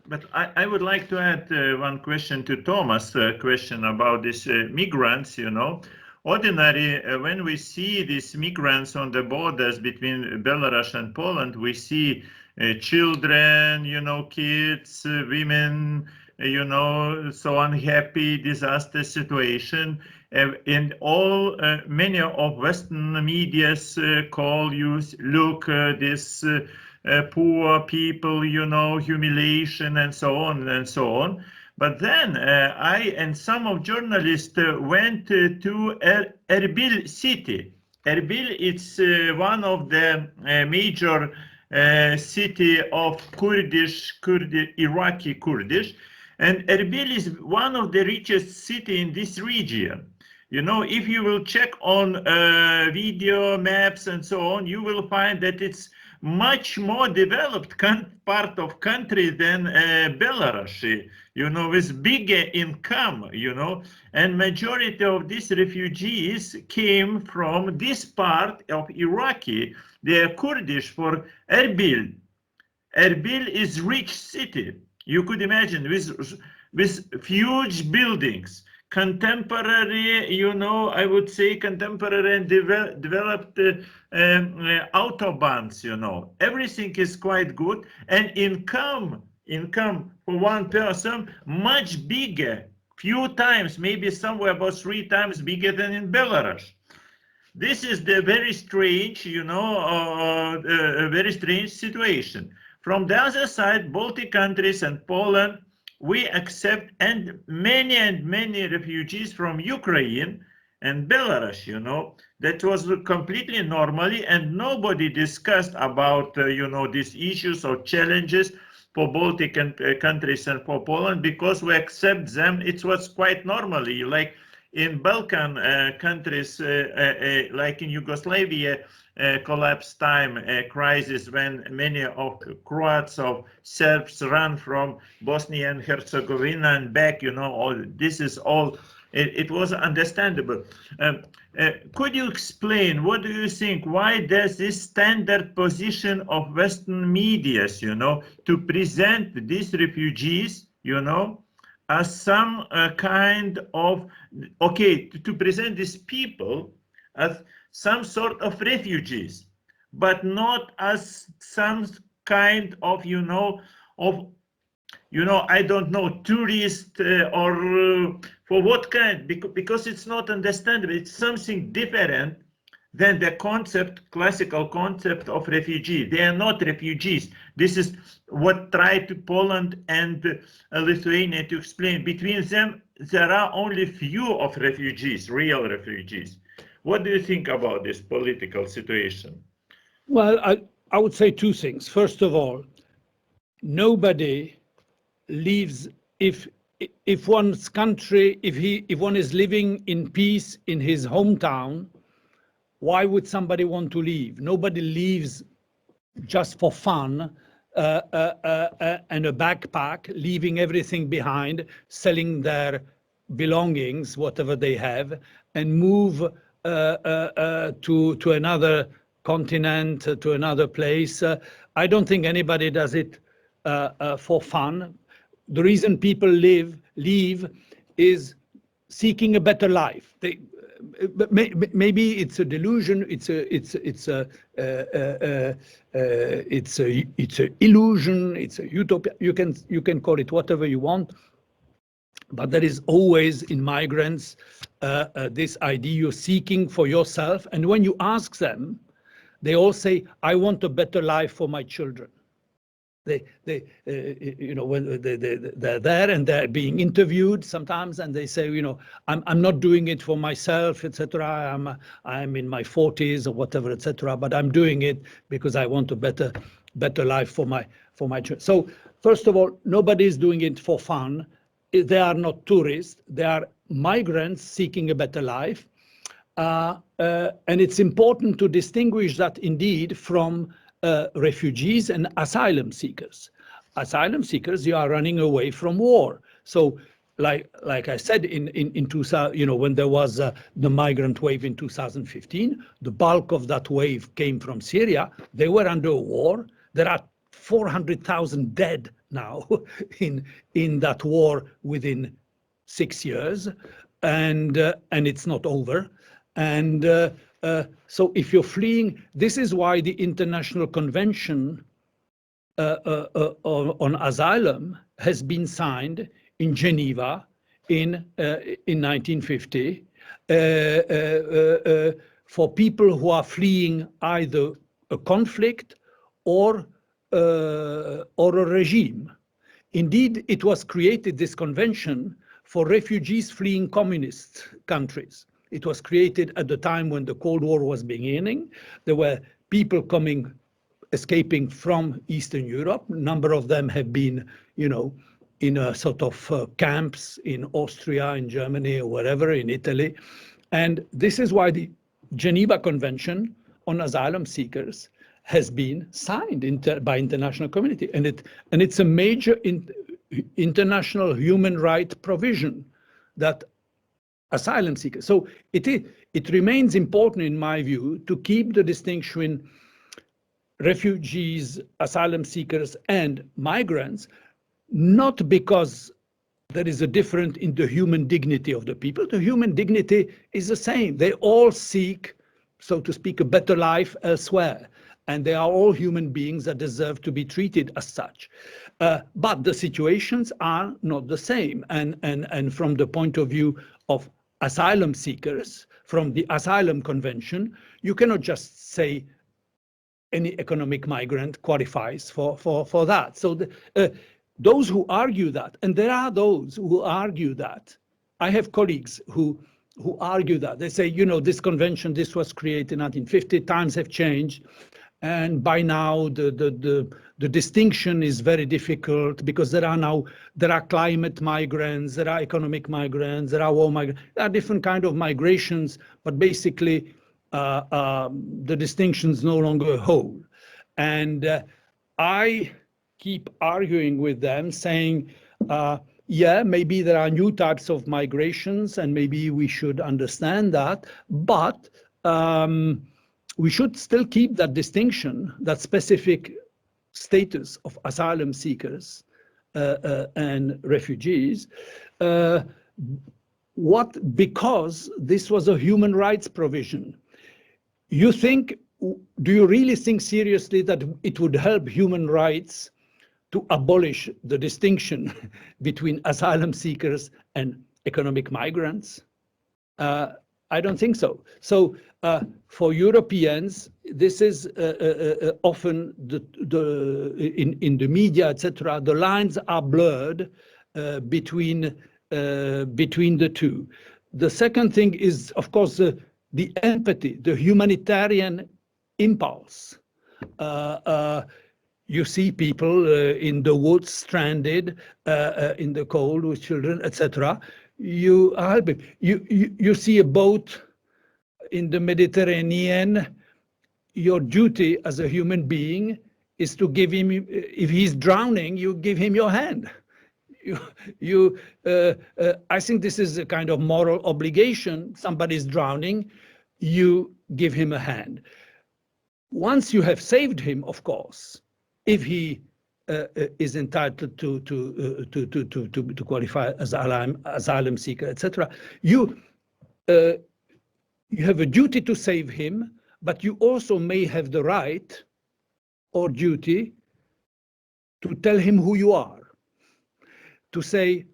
But I would like to add one question to Tomas' question about these migrants, Ordinary, when we see these migrants on the borders between Belarus and Poland, we see children, kids, women, so unhappy, disaster situation. And many of Western medias call you, look, this poor people, humiliation and so on and so on. But then I and some of journalists went to Erbil city. Erbil is one of the major city of Iraqi Kurdish. And Erbil is one of the richest city in this region. If you will check on video maps and so on, you will find that it's much more developed part of country than Belarus, with bigger income, and majority of these refugees came from this part of Iraqi. They are Kurdish for Erbil. Erbil is rich city. You could imagine with huge buildings, contemporary, I would say contemporary and developed autobahns, everything is quite good, and income for one person much bigger, few times, maybe somewhere about 3 times bigger than in Belarus. This is the very strange, a very strange situation. From the other side, Baltic countries and Poland, we accept and many refugees from Ukraine and Belarus, that was completely normally, and nobody discussed about, these issues or challenges for Baltic countries and for Poland, because we accept them. It was quite normally, like in Balkan countries, like in Yugoslavia, collapse time crisis, when many of Croats of Serbs ran from Bosnia and Herzegovina and back, this is all, it was understandable. Could you explain, what do you think, why does this standard position of Western media, to present these refugees, as some kind of, to present these people as some sort of refugees, but not as some kind of, I don't know, tourist or for what kind, because it's not understandable. It's something different than the classical concept of refugee. They are not refugees. This is what tried to Poland and Lithuania to explain. Between them, there are only few of refugees, real refugees. What do you think about this political situation? Well, I would say 2 things. First of all, nobody leaves if one's country, if one is living in peace in his hometown, why would somebody want to leave? Nobody leaves just for fun and a backpack, leaving everything behind, selling their belongings, whatever they have, and move to another continent, to another place. I don't think anybody does it for fun. The reason people leave is seeking a better life. but maybe it's a delusion. It's a illusion. It's a utopia. You can call it whatever you want. But there is always in migrants this idea you're seeking for yourself. And when you ask them, they all say, "I want a better life for my children." When they're there and they're being interviewed sometimes, and they say, I'm not doing it for myself, etc. I'm in my 40s or whatever, etc. But I'm doing it because I want a better life for my children. So first of all, nobody is doing it for fun. They are not tourists. They are migrants seeking a better life. And it's important to distinguish that indeed from refugees and asylum seekers. Asylum seekers, you are running away from war. So like I said, in 2000, when there was the migrant wave in 2015, the bulk of that wave came from Syria. They were under a war. There are 400,000 dead now in that war within 6 years, and it's not over. And so if you're fleeing, this is why the International Convention on Asylum has been signed in Geneva in 1950 for people who are fleeing either a conflict or a regime. Indeed, it was created, this convention, for refugees fleeing communist countries. It was created at the time when the Cold War was beginning. There were people escaping from Eastern Europe. A number of them have been, in a sort of camps in Austria, in Germany, or wherever, in Italy. And this is why the Geneva Convention on Asylum Seekers has been signed by international community. And it's a major international human right provision that asylum seekers. So it remains important, in my view, to keep the distinction refugees, asylum seekers, and migrants, not because there is a difference in the human dignity of the people. The human dignity is the same. They all seek, so to speak, a better life elsewhere. And they are all human beings that deserve to be treated as such. But the situations are not the same. And from the point of view of asylum seekers, from the Asylum Convention, you cannot just say any economic migrant qualifies for that. So those who argue that, and there are those who argue that, I have colleagues who argue that. They say, this convention, this was created in 1950, times have changed. And by now, the distinction is very difficult because there are climate migrants, there are economic migrants, there are war migrants, there are different kinds of migrations, but basically the distinctions no longer hold. And I keep arguing with them, saying, yeah, maybe there are new types of migrations, and maybe we should understand that, but we should still keep that distinction, that specific status of asylum seekers and refugees. Because this was a human rights provision. Do you really think seriously that it would help human rights to abolish the distinction between asylum seekers and economic migrants? I don't think so. So for Europeans, this is often in the media, etc. The lines are blurred between the two. The second thing is, of course, the empathy, the humanitarian impulse. You see people in the woods, stranded in the cold with children, etc. You are helping. You see a boat in the Mediterranean. Your duty as a human being is to give him, if he's drowning, you give him your hand. I think this is a kind of moral obligation. Somebody's drowning, you give him a hand. Once you have saved him, of course, if he is entitled to qualify as asylum seeker, etc., you have a duty to save him, but you also may have the right or duty to tell him who you are, to say,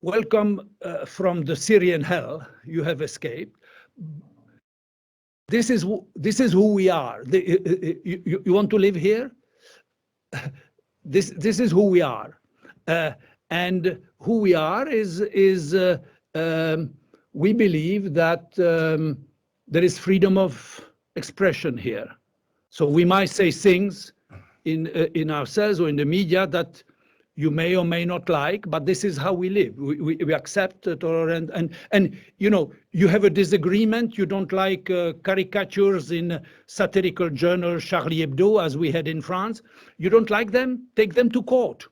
welcome from the Syrian hell, you have escaped. This is who we are. You want to live here? This is who we are. And who we are is we believe that there is freedom of expression here. So we might say things in ourselves or in the media that you may or may not like, but this is how we live. We accept it, and you know, you have a disagreement. You don't like caricatures in satirical journal Charlie Hebdo, as we had in France. You don't like them? Take them to court.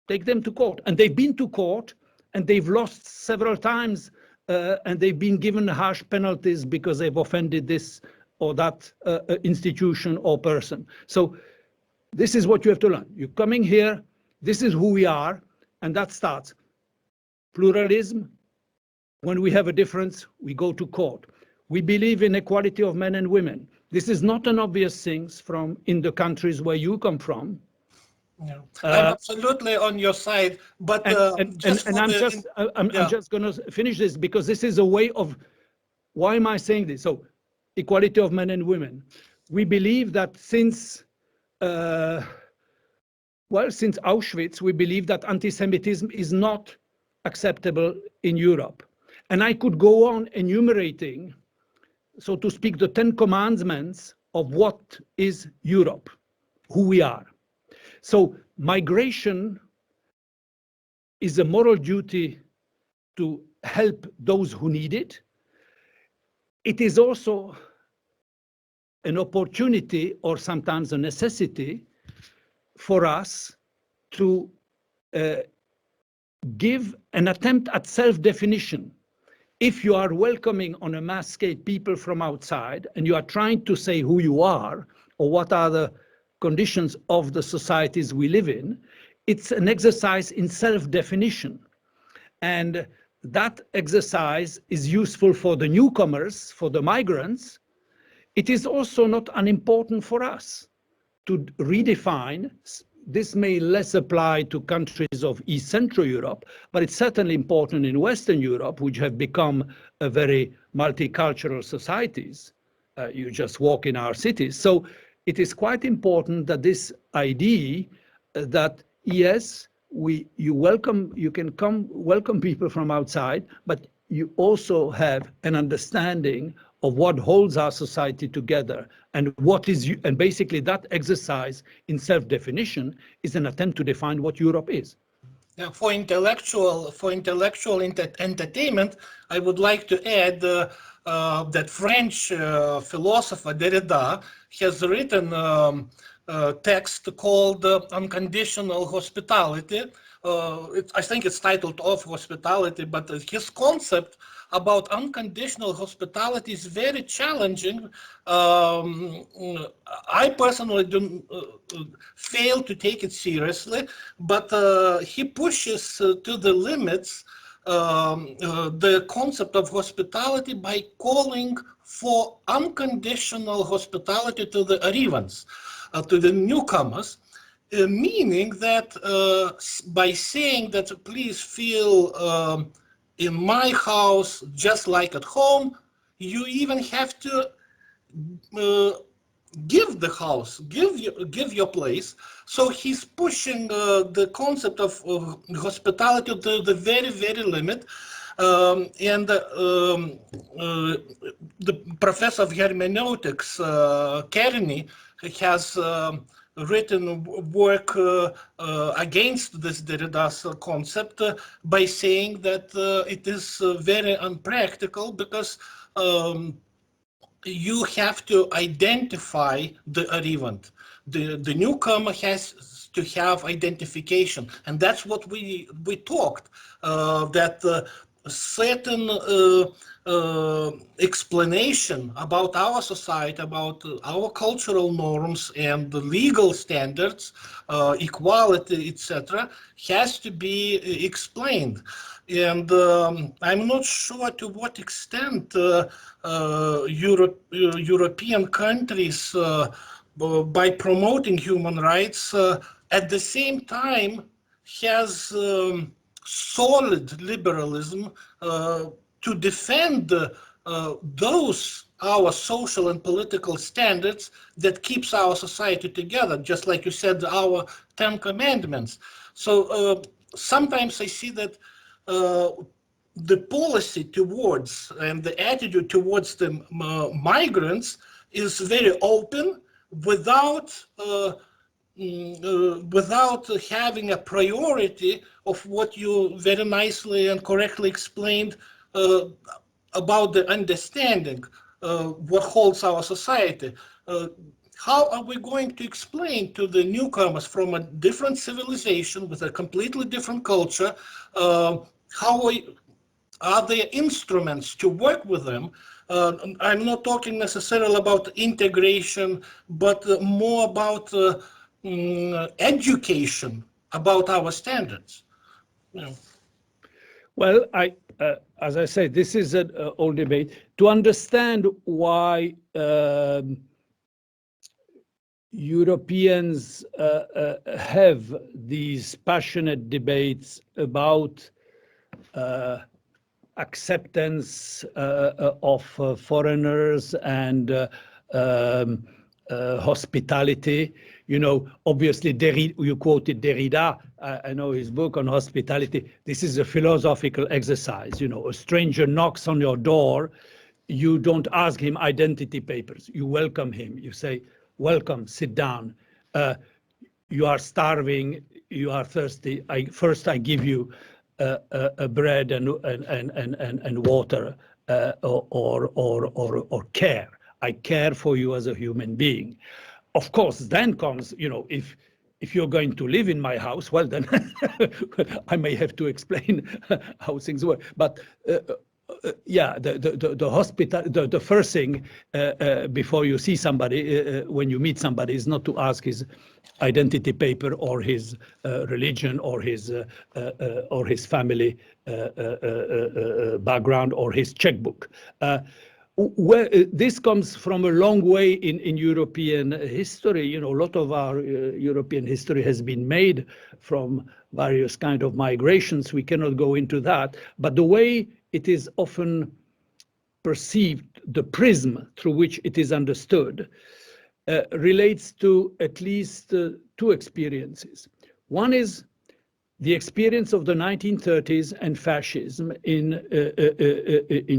Take them to court. And they've been to court, and they've lost several times, and they've been given harsh penalties because they've offended this or that institution or person. So this is what you have to learn. You're coming here. This is who we are, and that starts. Pluralism. When we have a difference, we go to court. We believe in equality of men and women. This is not an obvious thing in the countries where you come from. No. I'm absolutely on your side, but I'm just going to finish this because this is a way of, why am I saying this? So, equality of men and women. We believe that since Auschwitz, we believe that anti-Semitism is not acceptable in Europe. And I could go on enumerating, so to speak, the 10 commandments of what is Europe, who we are. So migration is a moral duty to help those who need it. It is also an opportunity, or sometimes a necessity, for us to give an attempt at self-definition. If you are welcoming on a mass scale people from outside and you are trying to say who you are or what are the conditions of the societies we live in, it's an exercise in self-definition. And that exercise is useful for the newcomers, for the migrants. It is also not unimportant for us to redefine. This may less apply to countries of East Central Europe, but it's certainly important in Western Europe, which have become a very multicultural societies. You just walk in our cities. So it is quite important that this idea that yes, you can come welcome people from outside, but you also have an understanding of what holds our society together and and basically that exercise in self-definition is an attempt to define what Europe is. Yeah, for intellectual entertainment, I would like to add that French philosopher Derrida has written a text called Unconditional Hospitality. I think it's titled Of Hospitality, but his concept about unconditional hospitality is very challenging. I personally fail to take it seriously, but he pushes to the limits the concept of hospitality by calling for unconditional hospitality to the arrivants, to the newcomers, meaning that by saying that please feel in my house just like at home, you even have to give the house, give your place. So he's pushing the concept of hospitality to the very, very limit. The professor of hermeneutics, Kearney, has written work against this Derrida's concept by saying that it is very unpractical because you have to identify the arrivant. The newcomer has to have identification, and that's what we talked, that certain explanation about our society, about our cultural norms and the legal standards, equality, etc., has to be explained. And I'm not sure to what extent European countries, by promoting human rights, at the same time has solid liberalism to defend those our social and political standards that keeps our society together, just like you said, our 10 commandments. So sometimes I see that the policy towards and the attitude towards the migrants is very open without without having a priority of what you very nicely and correctly explained about the understanding what holds our society. How are we going to explain to the newcomers from a different civilization with a completely different culture, how are there instruments to work with them? I'm not talking necessarily about integration, but more about education about our standards. Yeah. Well, as I say, this is an old debate. To understand why Europeans have these passionate debates about acceptance of foreigners and hospitality. You know, obviously, you quoted Derrida. I know his book on hospitality. This is a philosophical exercise. You know, a stranger knocks on your door. You don't ask him identity papers. You welcome him. You say, welcome, sit down. You are starving. You are thirsty. First, I give you bread and water or care. I care for you as a human being. Of course, then comes, you know, if you're going to live in my house, well, then I may have to explain how things work. But yeah, the hospital, the first thing before you see somebody, when you meet somebody, is not to ask his identity paper or his religion or his family background or his checkbook. This comes from a long way in European history. You know, a lot of our European history has been made from various kind of migrations. We cannot go into that. But the way it is often perceived, the prism through which it is understood, relates to at least two experiences. One is the experience of the 1930s and fascism in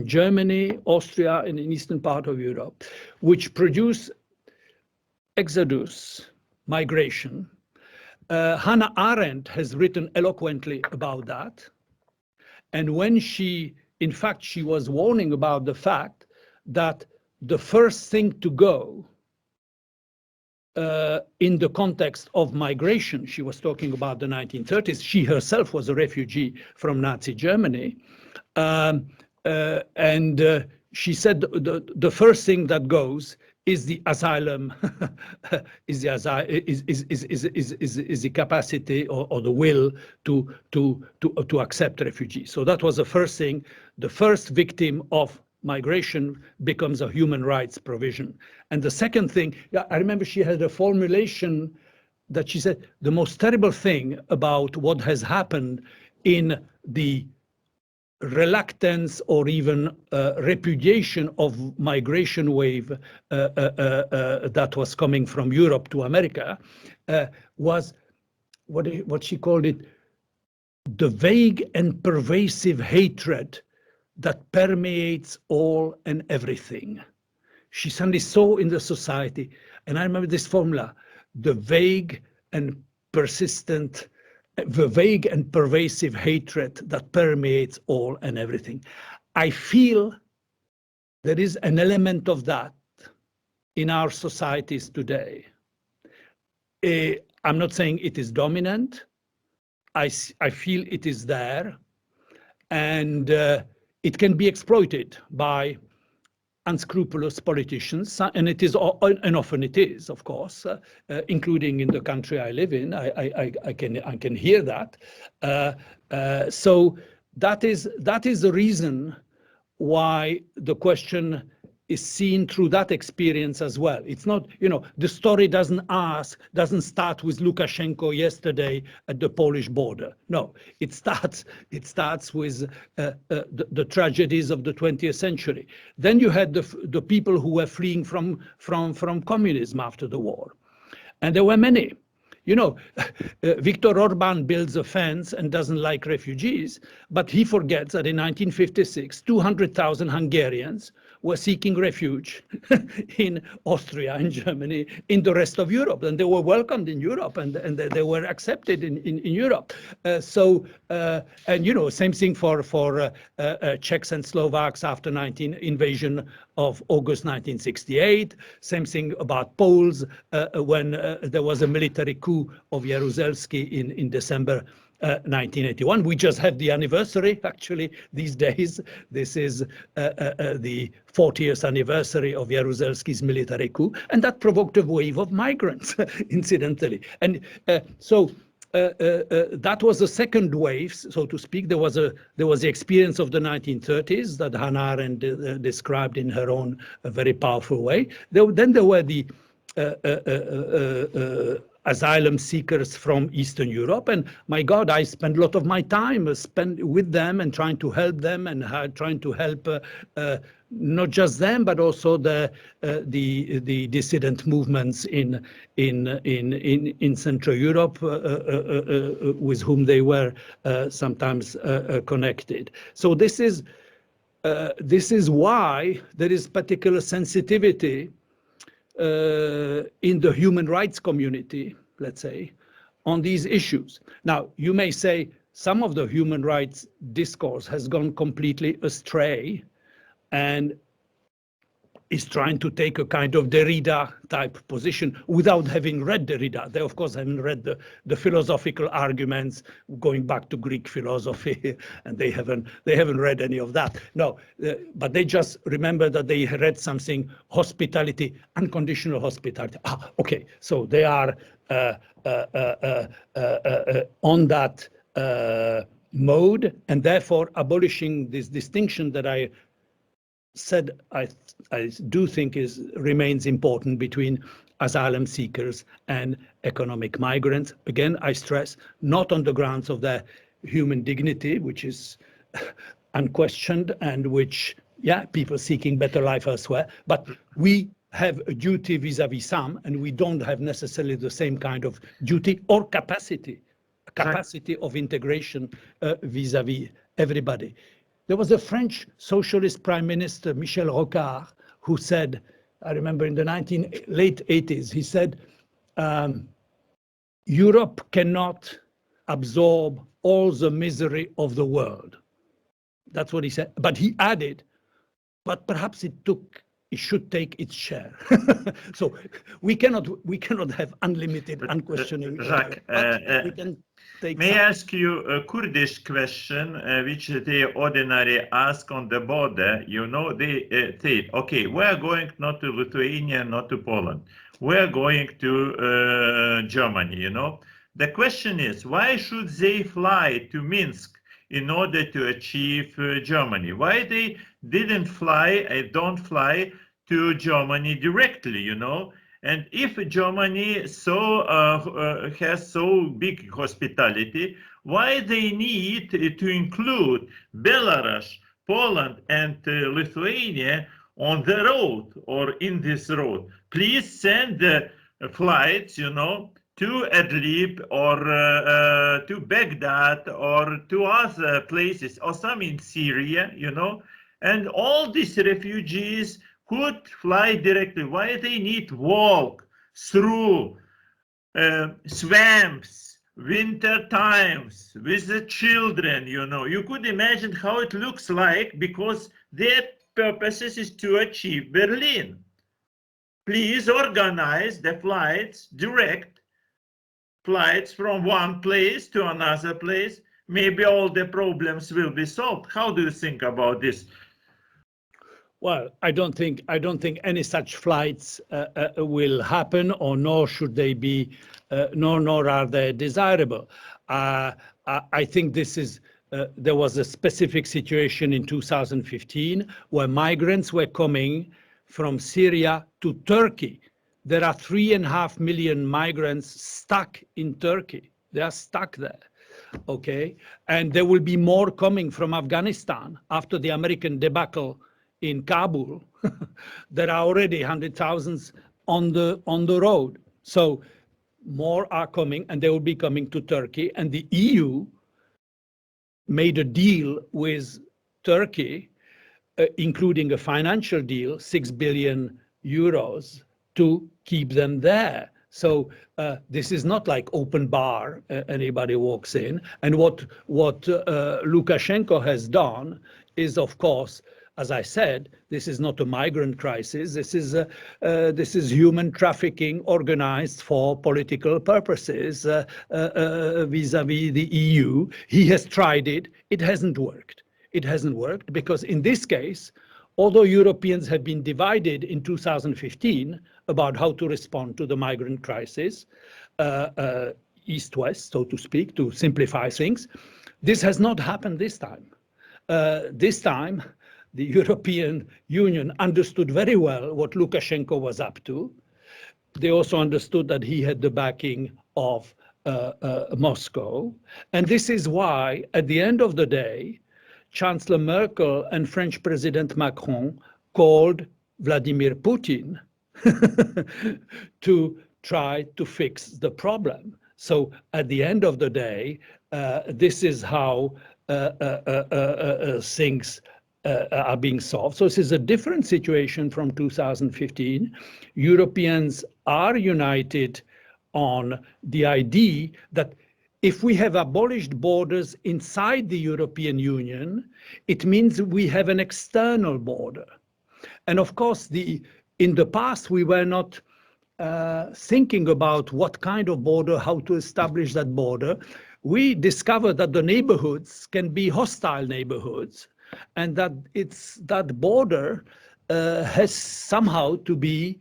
Germany, Austria, and in eastern part of Europe, which produced exodus, migration. Hannah Arendt has written eloquently about that. And when she was warning about the fact that the first thing to go in the context of migration, she was talking about the 1930s. She herself was a refugee from Nazi Germany. She said the first thing that goes is the asylum, is the capacity or the will to accept refugees. So that was the first thing. The first victim of migration becomes a human rights provision. And the second thing, I remember she had a formulation that she said, the most terrible thing about what has happened in the reluctance or even repudiation of migration wave that was coming from Europe to America was what she called it, the vague and pervasive hatred that permeates all and everything. She suddenly saw in the society, and I remember this formula, the vague and persistent, the vague and pervasive hatred that permeates all and everything. I feel there is an element of that in our societies today. I'm not saying it is dominant. I feel it is there, and it can be exploited by unscrupulous politicians, and it is, and often it is, of course, including in the country I live in. I can hear that. So that is the reason why the question is seen through that experience as well. It's not, the story doesn't start with Lukashenko yesterday at the Polish border. No, it starts with the tragedies of the 20th century. Then you had the people who were fleeing from communism after the war. And there were many. Viktor Orban builds a fence and doesn't like refugees, but he forgets that in 1956, 200,000 Hungarians were seeking refuge in Austria, in Germany, in the rest of Europe, and they were welcomed in Europe, and they were accepted in Europe. Same thing for Czechs and Slovaks after invasion of August 1968. Same thing about Poles when there was a military coup of Jaruzelski in December 1981. We just had the anniversary, actually, these days. This is the 40th anniversary of Jaruzelski's military coup, and that provoked a wave of migrants, incidentally. And that was the second wave, so to speak. There was the experience of the 1930s that Hannah Arendt described in her own very powerful way. Then there were the asylum seekers from Eastern Europe, and my God, I spent a lot of my time spent with them and trying to help them, and trying to help not just them, but also the dissident movements in Central Europe with whom they were sometimes connected. So this is why there is particular sensitivity in the human rights community, let's say, on these issues. Now, you may say some of the human rights discourse has gone completely astray and is trying to take a kind of Derrida type position without having read Derrida. They, of course, haven't read the philosophical arguments going back to Greek philosophy, and they haven't read any of that. No, but they just remember that they read something, hospitality, unconditional hospitality. Okay, so they are on that mode, and therefore abolishing this distinction that I said I do think remains important between asylum seekers and economic migrants. Again, I stress, not on the grounds of their human dignity, which is unquestioned, and which, people seeking better life elsewhere, but we have a duty vis-a-vis some, and we don't have necessarily the same kind of duty or capacity of integration vis-a-vis everybody. There was a French socialist prime minister, Michel Rocard, who said, I remember in the late 80s, he said, Europe cannot absorb all the misery of the world. That's what he said. But he added, but perhaps it should take its share. So we cannot have unlimited, unquestioning. Jacques, we can take may I ask you a Kurdish question, which they ordinarily ask on the border? They say, okay, we are going not to Lithuania, not to Poland. We are going to Germany, The question is, why should they fly to Minsk in order to achieve Germany? Why they don't fly to Germany directly, And if Germany has so big hospitality, why they need to include Belarus, Poland, and Lithuania on the road or in this road? Please send flights, to Idlib or to Baghdad or to other places, or some in Syria, and all these refugees could fly directly. Why they need walk through swamps, winter times, with the children, You could imagine how it looks like, because their purpose is to achieve Berlin. Please organize the flights, direct flights from one place to another place. Maybe all the problems will be solved. How do you think about this? Well, I don't think any such flights will happen, or nor should they be, nor are they desirable. I think this is there was a specific situation in 2015 where migrants were coming from Syria to Turkey. There are 3.5 million migrants stuck in Turkey. They are stuck there, okay? And there will be more coming from Afghanistan after the American debacle in Kabul. There are already 100,000 on the road. So more are coming, and they will be coming to Turkey. And the EU made a deal with Turkey, including a financial deal, 6 billion euros, to keep them there. So this is not like open bar, anybody walks in. And what Lukashenko has done is, of course, as I said, this is not a migrant crisis. This is human trafficking organized for political purposes vis-à-vis the EU. He has tried it. It hasn't worked. It hasn't worked because in this case, although Europeans had been divided in 2015 about how to respond to the migrant crisis, east-west, so to speak, to simplify things, this has not happened this time. This time, the European Union understood very well what Lukashenko was up to. They also understood that he had the backing of Moscow. And this is why, at the end of the day, Chancellor Merkel and French President Macron called Vladimir Putin to try to fix the problem. So at the end of the day, this is how things are being solved. So this is a different situation from 2015. Europeans are united on the idea that if we have abolished borders inside the European Union, it means we have an external border. And of course, in the past, we were not thinking about what kind of border, how to establish that border. We discovered that the neighborhoods can be hostile neighborhoods, and that that border has somehow to be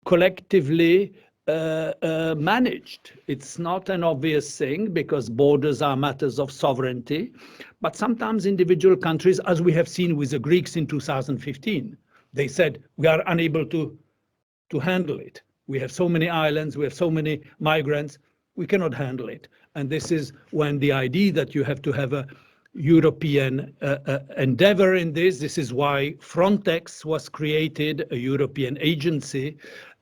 collectively managed. It's not an obvious thing because borders are matters of sovereignty, but sometimes individual countries, as we have seen with the Greeks in 2015, they said, we are unable to handle it. We have so many islands, we have so many migrants, we cannot handle it. And this is when the idea that you have to have a European endeavor in this. This is why Frontex was created, a European agency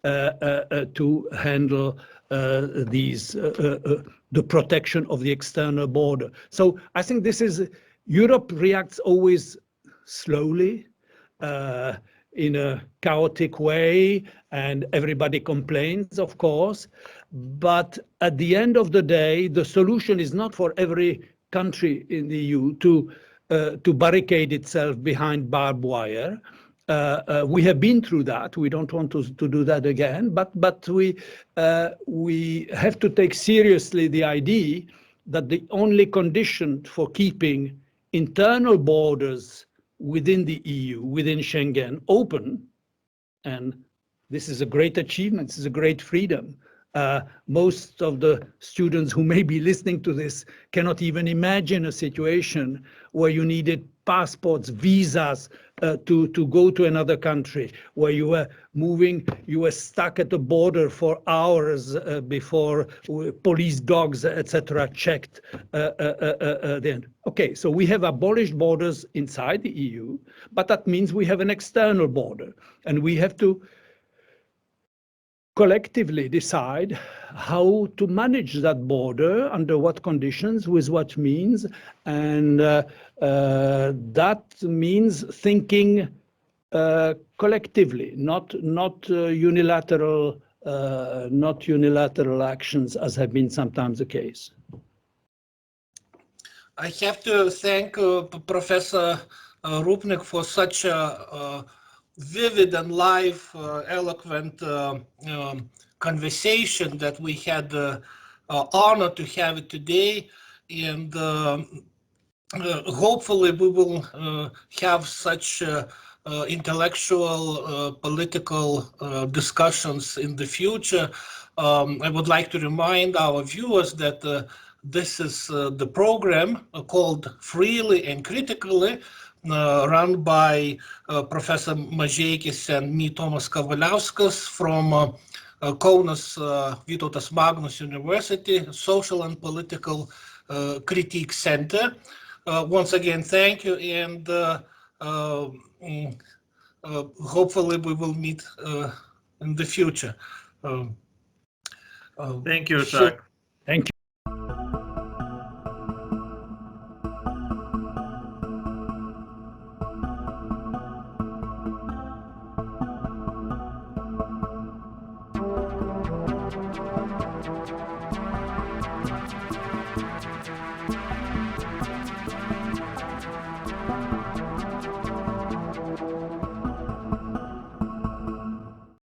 to handle the protection of the external border. So I think this is, Europe reacts always slowly, in a chaotic way, and everybody complains, of course. But at the end of the day, the solution is not for every country in the EU to barricade itself behind barbed wire. We have been through that. We don't want to do that again. But we have to take seriously the idea that the only condition for keeping internal borders within the EU, within Schengen, open, and this is a great achievement, this is a great freedom. Most of the students who may be listening to this cannot even imagine a situation where you needed passports, visas to go to another country, where you were moving, you were stuck at the border for hours before police dogs, etc., checked then. Okay, so we have abolished borders inside the EU, but that means we have an external border, and we have to collectively decide how to manage that border, under what conditions, with what means, and that means thinking collectively, not unilateral actions, as have been sometimes the case. I have to thank Professor Rupnik for such a vivid and live, eloquent conversation that we had the honor to have it today, and hopefully we will have such intellectual, political discussions in the future. I would like to remind our viewers that This is the program called Freely and Critically, run by Professor Mažeikis and me, Tomas Kavaliauskas, from Kaunas Vytautas Magnus University, Social and Political Critique Center. Once again, thank you, and hopefully we will meet in the future. Thank you, Jacques.